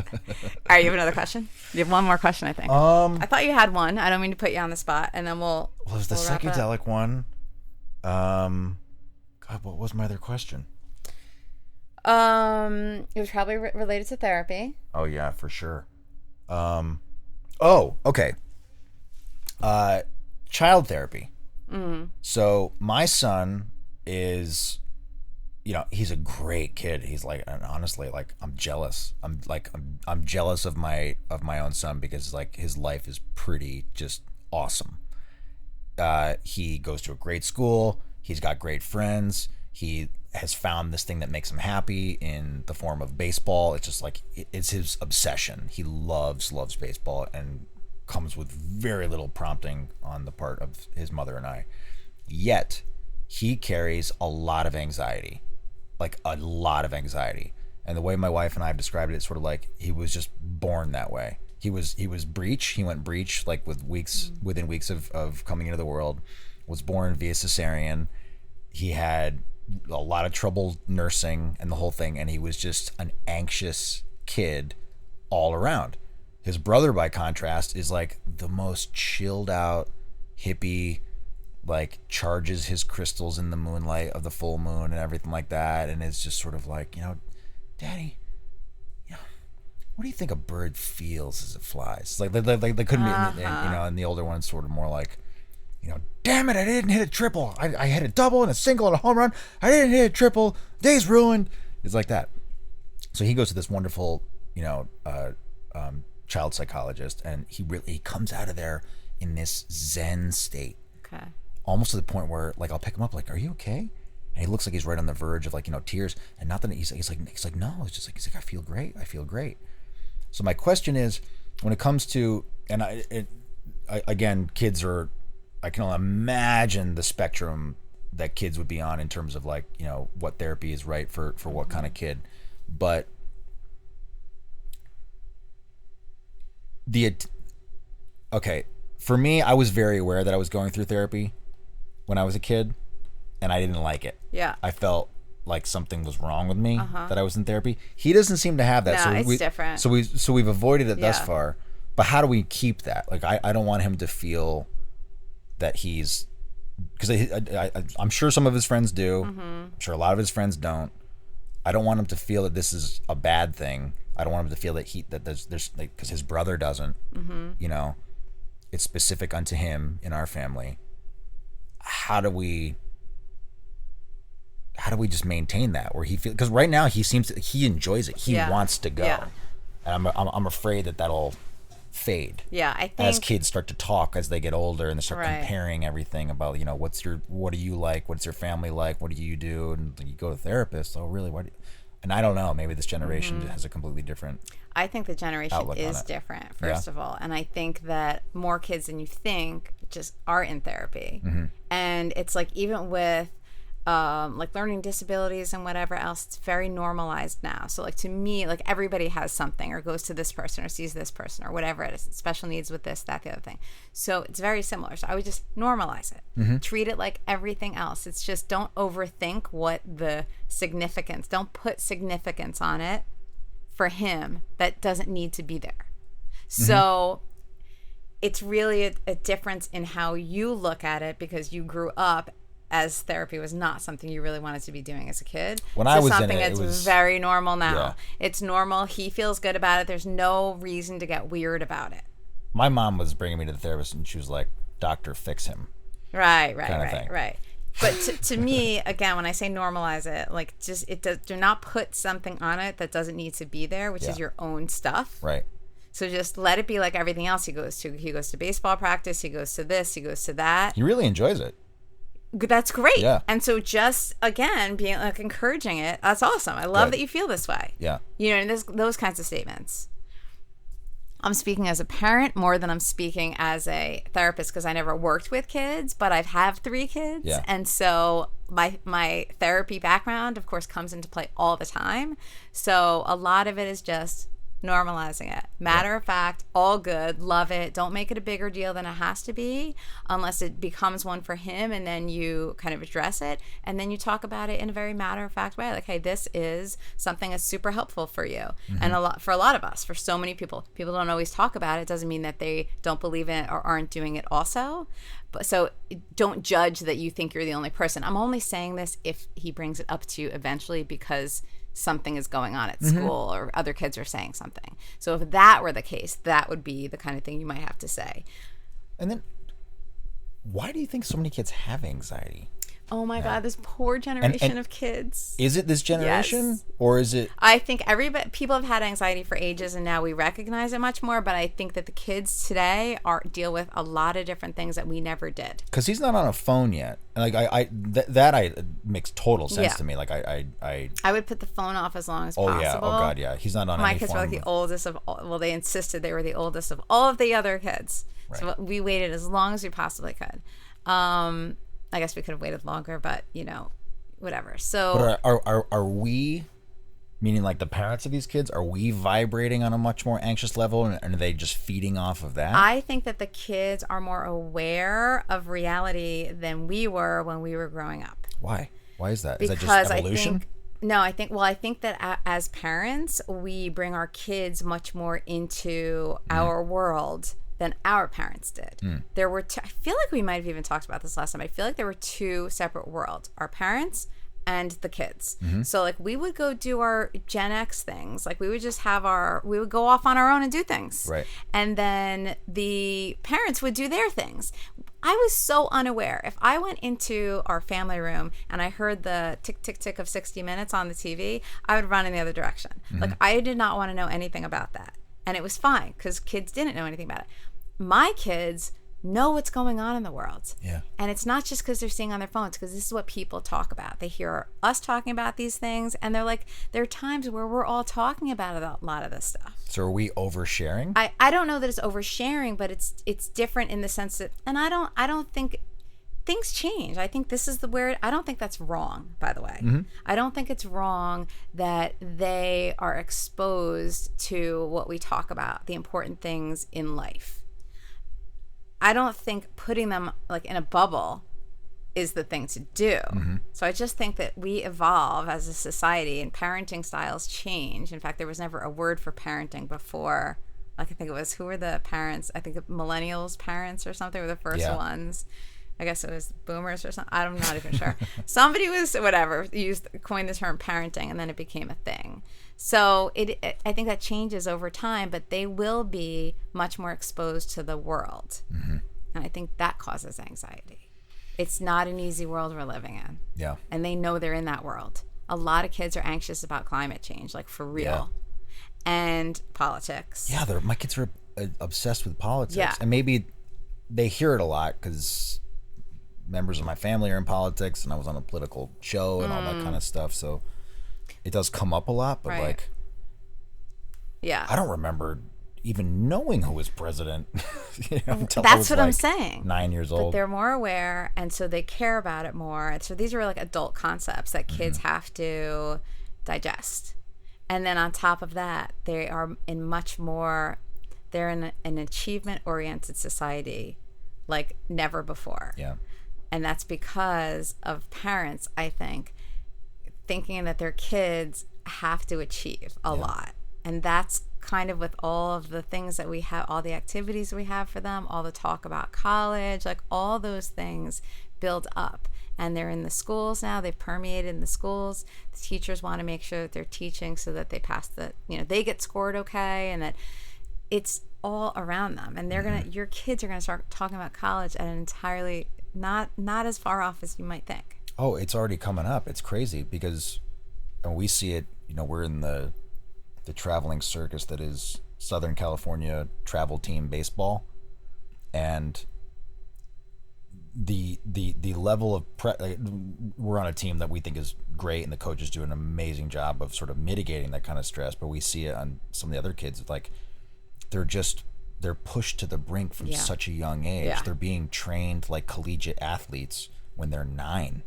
right, you have another question? You have one more question, I think. I thought you had one. I don't mean to put you on the spot, and then we'll
was the
wrap up.
psychedelic one? God, what was my other question?
It was probably related to therapy.
Oh yeah, for sure. Okay. Child therapy. So my son is, he's a great kid. He's like, and honestly, like I'm jealous. I'm jealous of my own son because like his life is pretty just awesome. He goes to a great school. He's got great friends. He has found this thing that makes him happy in the form of baseball. It's just like it's his obsession. He loves baseball and comes with very little prompting on the part of his mother and I. Yet he carries a lot of anxiety, like a lot of anxiety. And the way my wife and I have described it, it's sort of like he was just born that way. He was breech. He went breech like within weeks of coming into the world. Was born via cesarean. He had a lot of trouble nursing and the whole thing, and he was just an anxious kid all around. His brother, by contrast, is like the most chilled out hippie, like charges his crystals in the moonlight of the full moon and everything like that, and is just sort of like, Daddy, what do you think a bird feels as it flies? It's like they couldn't, and the older one's sort of more like, damn it, I didn't hit a triple. I hit a double and a single and a home run. I didn't hit a triple. Day's ruined. It's like that. So he goes to this wonderful, child psychologist, and he comes out of there in this Zen state.
Okay.
Almost to the point where like I'll pick him up like, are you okay? And he looks like he's right on the verge of like, tears. And not that he's like, no, it's just like, he's like, I feel great. So my question is, when it comes to, and again, kids are, I can only imagine the spectrum that kids would be on in terms of like, what therapy is right for what kind of kid. But for me, I was very aware that I was going through therapy when I was a kid, and I didn't like it.
Yeah.
I felt like something was wrong with me that I was in therapy. He doesn't seem to have that.
No, it's different.
So we've avoided it thus far. But how do we keep that? Like I don't want him to feel that he's, because I'm sure some of his friends do. I'm sure a lot of his friends don't. I don't want him to feel that this is a bad thing. I don't want him to feel that there's like, because his brother doesn't. It's specific unto him in our family. How do we just maintain that where he feels, because right now he enjoys it. He wants to go. Yeah. And I'm afraid that'll fade.
Yeah, I think
as kids start to talk as they get older and they start comparing everything about, what do you like? What's your family like? What do you do? And you go to therapists. Oh, really? And I don't know. Maybe this generation has a completely different.
I think the generation is different, first of all. And I think that more kids than you think just are in therapy. And it's like, even with like learning disabilities and whatever else, it's very normalized now. So like, to me, like everybody has something, or goes to this person or sees this person or whatever it is, special needs with this, that, the other thing. So it's very similar. So I would just normalize it, treat it like everything else. It's just, don't overthink what the significance, don't put significance on it for him that doesn't need to be there. So it's really a difference in how you look at it, because you grew up as therapy was not something you really wanted to be doing as a kid.
When I was
something
in it,
that's
it was
very normal now.
Yeah.
It's normal. He feels good about it. There's no reason to get weird about it.
My mom was bringing me to the therapist, and she was like, "Doctor, fix him."
Right. But to me, again, when I say normalize it, like, just do not put something on it that doesn't need to be there, which is your own stuff.
Right.
So just let it be like everything else he goes to. He goes to baseball practice. He goes to this. He goes to that.
He really enjoys it.
That's great.
Yeah.
And so just, again, being like encouraging it, that's awesome. I love that you feel this way.
Yeah.
You know, and those kinds of statements. I'm speaking as a parent more than I'm speaking as a therapist because I never worked with kids, but I've had 3 kids.
Yeah.
And so my therapy background, of course, comes into play all the time. So a lot of it is just normalizing it. Matter of fact, all good, love it. Don't make it a bigger deal than it has to be unless it becomes one for him, and then you kind of address it, and then you talk about it in a very matter-of-fact way. Like, hey, this is something that's super helpful for you. And for a lot of us, for so many people don't always talk about it. Doesn't mean that they don't believe in it or aren't doing it also. But so don't judge that you think you're the only person. I'm only saying this if he brings it up to you eventually because something is going on at school or other kids are saying something. So if that were the case, that would be the kind of thing you might have to say.
And then, why do you think so many kids have anxiety?
Oh my God, this poor generation of kids.
Is it this generation?
Yes.
Or is it?
I think people have had anxiety for ages and now we recognize it much more, but I think that the kids today deal with a lot of different things that we never did.
Because he's not on a phone yet. Like that makes total sense to me. Like I
would put the phone off as long as
possible.
possible.
Oh God, yeah. He's not on
My
any
kids
form
were like the oldest of all, well, they insisted they were the oldest of all of the other kids.
Right.
So we waited as long as we possibly could. I guess we could have waited longer, but whatever. So
but are we, meaning like the parents of these kids, are we vibrating on a much more anxious level, and are they just feeding off of that?
I think that the kids are more aware of reality than we were when we were growing up.
Why? Why is that?
Because
is that just evolution?
I think that as parents, we bring our kids much more into our world than our parents did. There were I feel like we might have even talked about this last time. I feel like there were 2 separate worlds, our parents and the kids. So like we would go do our Gen X things. Like we would just we would go off on our own and do things.
Right.
And then the parents would do their things. I was so unaware. If I went into our family room and I heard the tick, tick, tick of 60 Minutes on the TV, I would run in the other direction. Like I did not want to know anything about that. And it was fine because kids didn't know anything about it. My kids know what's going on in the world. Yeah. And it's not just because they're seeing on their phones, because this is what people talk about. They hear us talking about these things, and they're like, there are times where we're all talking about a lot of this stuff.
So are we oversharing?
I don't know that it's oversharing, but it's different in the sense that, and I don't think things change. I think this is I don't think that's wrong, by the way. I don't think it's wrong that they are exposed to what we talk about, the important things in life. I don't think putting them like in a bubble is the thing to do. So I just think that we evolve as a society and parenting styles change. In fact, there was never a word for parenting before. Like I think it was, who were the parents? I think millennials parents or something were the first ones. I guess it was boomers or something. I'm not even sure. Somebody was, whatever, coined the term parenting, and then it became a thing. So I think that changes over time, but they will be much more exposed to the world. And I think that causes anxiety. It's not an easy world we're living in. Yeah. And they know they're in that world. A lot of kids are anxious about climate change, like for real. And politics.
Yeah, my kids are obsessed with politics.
Yeah.
And maybe they hear it a lot because members of my family are in politics, and I was on a political show and all that kind of stuff. So it does come up a lot, but like, I don't remember even knowing who was president. Until
That's what
like
I'm saying.
9 years old.
But they're more aware, and so they care about it more. And so these are like adult concepts that kids have to digest. And then on top of that, they are they're in an achievement-oriented society like never before. Yeah. And that's because of parents, I think, thinking that their kids have to achieve a lot. And that's kind of with all of the things that we have, all the activities we have for them, all the talk about college, like all those things build up. And they're in the schools now. They've permeated in the schools. The teachers want to make sure that they're teaching so that they pass they get scored okay, and that it's all around them. And your kids are gonna start talking about college at an entirely not as far off as you might think.
Oh, it's already coming up. It's crazy because we see it. We're in the traveling circus that is Southern California travel team baseball, and the level of we're on a team that we think is great, and the coaches do an amazing job of sort of mitigating that kind of stress, but we see it on some of the other kids, like they're pushed to the brink from such a young age.
Yeah.
They're being trained like collegiate athletes when they're 9.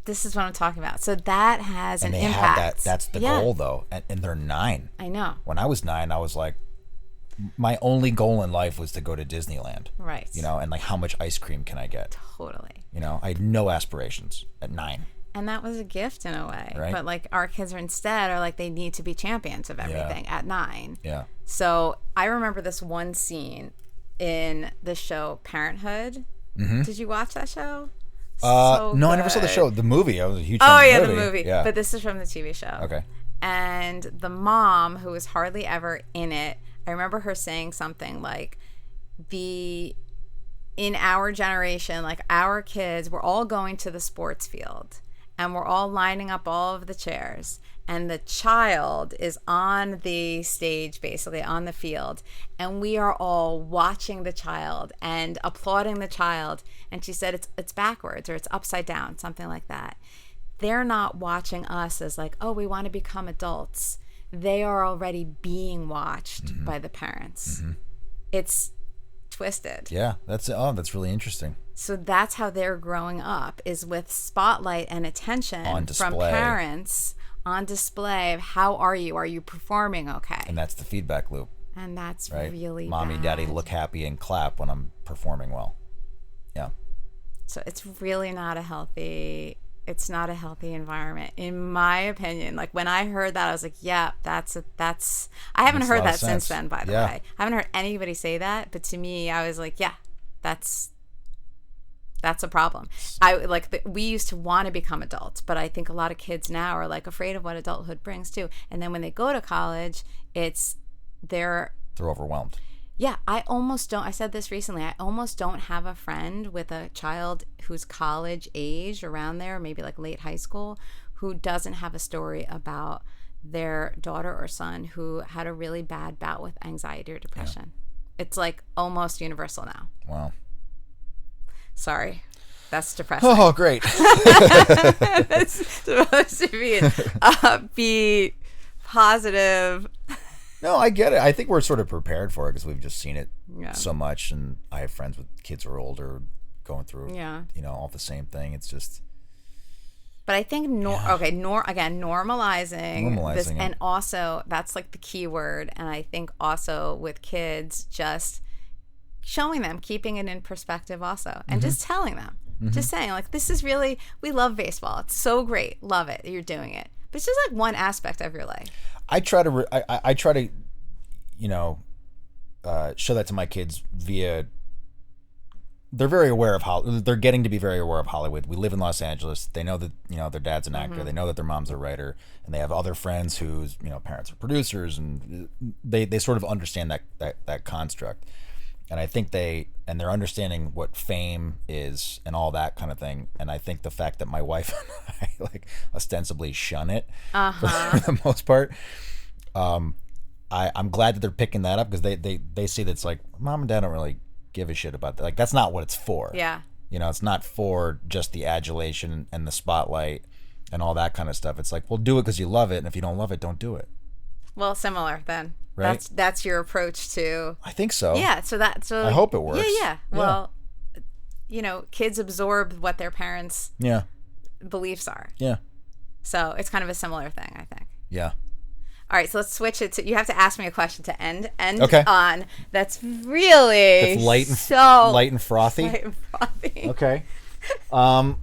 This is what I'm talking about. So that has
and
an
they
impact.
have that. That's the goal, though, and they're 9.
I know.
When I was 9, I was like, my only goal in life was to go to Disneyland.
Right.
You know, and like, how much ice cream can I get?
Totally.
You know, I had no aspirations at 9.
And that was a gift in a way.
Right.
But like our kids are like they need to be champions of everything at 9.
Yeah.
So I remember this one scene in the show Parenthood. Mm-hmm. Did you watch that show?
No, I never saw the show. The movie. I was a huge fan of the movie.
The movie.
Yeah.
But this is from the TV show.
Okay.
And the mom, who was hardly ever in it, I remember her saying something like, in our generation, like our kids, we're all going to the sports field and we're all lining up all of the chairs, and the child is on the stage, basically on the field, and we are all watching the child and applauding the child. And she said it's backwards, or it's upside down, something like that. They're not watching us as like, oh, we want to become adults. They are already being watched by the parents. Mm-hmm. It's twisted.
Yeah, that's really interesting.
So that's how they're growing up, is with spotlight and attention from parents on display of how are you? Are you performing okay?
And that's the feedback loop.
And that's
right?
really
Mommy,
bad.
Daddy look happy and clap when I'm performing well. Yeah.
So it's really not a healthy environment, in my opinion. Like when I heard that, I was like, yeah, that's I haven't heard that since then, by the way. I haven't heard anybody say that, but to me, I was like, yeah, that's a problem. We used to want to become adults, but I think a lot of kids now are like afraid of what adulthood brings too. And then when they go to college, they're
overwhelmed.
Yeah, I said this recently, I almost don't have a friend with a child who's college age, around there, maybe like late high school, who doesn't have a story about their daughter or son who had a really bad bout with anxiety or depression. Yeah. It's like almost universal now.
Wow.
Sorry. That's depressing.
Oh, great.
That's supposed to be an upbeat, positive.
No, I get it. I think we're sort of prepared for it because we've just seen it so much, and I have friends with kids who are older going through, all the same thing. It's just.
But I think normalizing this, and also that's like the key word. And I think also with kids, just showing them, keeping it in perspective, also, and just telling them, just saying like, this is really, we love baseball. It's so great, love it. You're doing it, but it's just like one aspect of your life.
I try to show that to my kids via. They're very aware of they're getting to be very aware of Hollywood. We live in Los Angeles. They know that their dad's an actor. They know that their mom's a writer, and they have other friends whose parents are producers, and they sort of understand that construct. And I think they're understanding what fame is and all that kind of thing. And I think the fact that my wife and I like ostensibly shun it for the most part, I'm glad that they're picking that up, because they see that it's like, mom and dad don't really give a shit about that. Like, that's not what it's for.
Yeah.
It's not for just the adulation and the spotlight and all that kind of stuff. It's like, well, do it because you love it, and if you don't love it, don't do it.
Well, similar then.
Right?
That's your approach to.
I think so.
Yeah. So
I hope it works.
Yeah. Well, kids absorb what their parents' beliefs are.
Yeah.
So it's kind of a similar thing, I think.
Yeah.
All right, so let's switch it to. You have to ask me a question to end
okay.
on. That's really
light and frothy.
Light and frothy.
Okay. All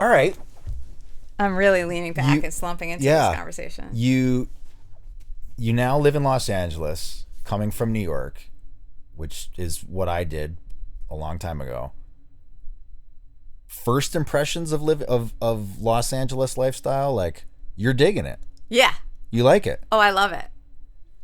right.
I'm really leaning back and slumping into this conversation.
You now live in Los Angeles, coming from New York, which is what I did a long time ago. First impressions of Los Angeles lifestyle, like, you're digging it.
Yeah.
You like it.
Oh, I love it.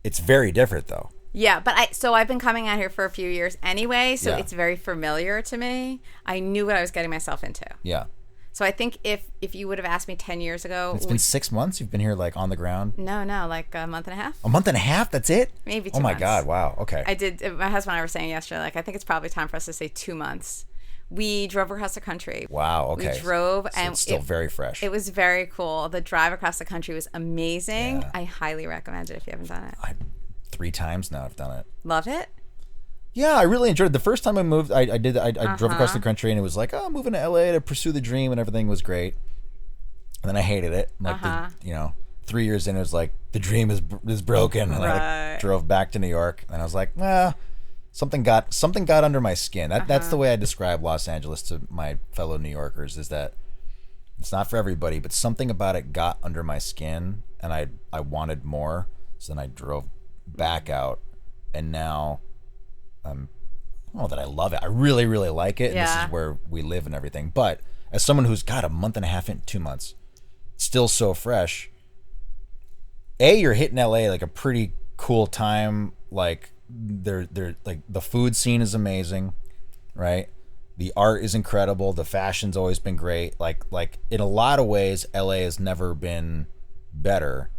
It's very different though.
Yeah, but I've been coming out here for a few years anyway, so it's very familiar to me. I knew what I was getting myself into.
Yeah.
So I think if you would have asked me 10 years ago,
It's been 6 months. You've been here like on the ground.
no, like a month and a half.
A month and a half. That's it.
Maybe 2
Oh my
months.
God! Wow. Okay.
I did. My husband and I were saying yesterday, like, I think it's probably time for us to say 2 months. We drove across the country.
Wow. Okay.
We drove,
So
and
it's still very fresh.
It was very cool. The drive across the country was amazing.
Yeah.
I highly recommend it if you haven't done it.
3 times now I've done it.
Loved it?
Yeah, I really enjoyed it. The first time I moved, I drove across the country, and it was like, oh, I'm moving to LA to pursue the dream, and everything was great. And then I hated it. Like, 3 years in, it was like, the dream is broken. And I drove back to New York, and I was like, well, something got under my skin. That's the way I describe Los Angeles to my fellow New Yorkers, is that it's not for everybody, but something about it got under my skin, and I wanted more. So then I drove back out, and now I don't know that I love it. I really, really like it. And this is where we live and everything. But as someone who's got a month and a half in, 2 months, still so fresh, you're hitting LA like a pretty cool time. Like they're like, the food scene is amazing, right? The art is incredible. The fashion's always been great. Like in a lot of ways, LA has never been better.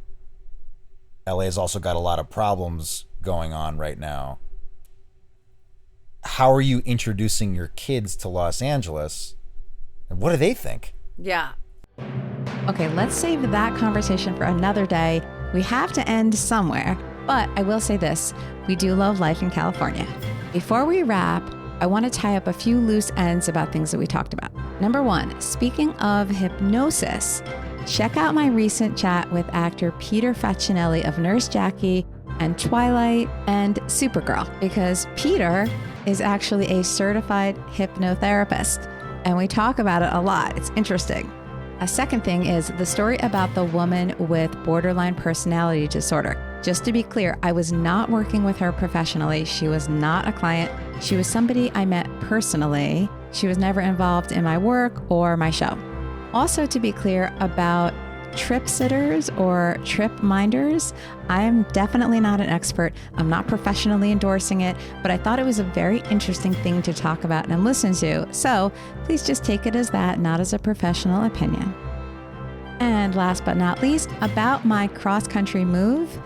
LA has also got a lot of problems going on right now. How are you introducing your kids to Los Angeles? And what do they think?
Yeah.
Okay, let's save that conversation for another day. We have to end somewhere, but I will say this. We do love life in California. Before we wrap, I want to tie up a few loose ends about things that we talked about. Number 1, speaking of hypnosis, check out my recent chat with actor Peter Facinelli of Nurse Jackie and Twilight and Supergirl, because Peter is actually a certified hypnotherapist, and we talk about it a lot. It's interesting. A second thing is the story about the woman with borderline personality disorder. Just to be clear, I was not working with her professionally. She was not a client. She was somebody I met personally. She was never involved in my work or my show. Also, to be clear about trip sitters or trip minders, I am definitely not an expert. I'm not professionally endorsing it, but I thought it was a very interesting thing to talk about and listen to. So please just take it as that, not as a professional opinion. And last but not least, about my cross-country move,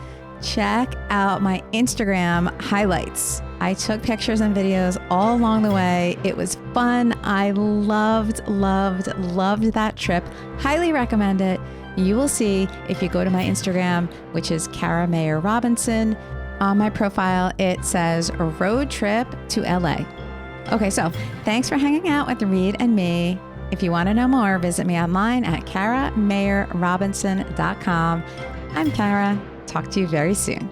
check out my Instagram highlights. I took pictures and videos all along the way. It was fun. I loved that trip. Highly recommend it. You will see if you go to my Instagram, which is Cara Mayer Robinson. On my profile, it says a road trip to LA. Okay, so thanks for hanging out with Reid and me. If you want to know more, visit me online at CaraMayerRobinson.com. I'm Cara. Talk to you very soon.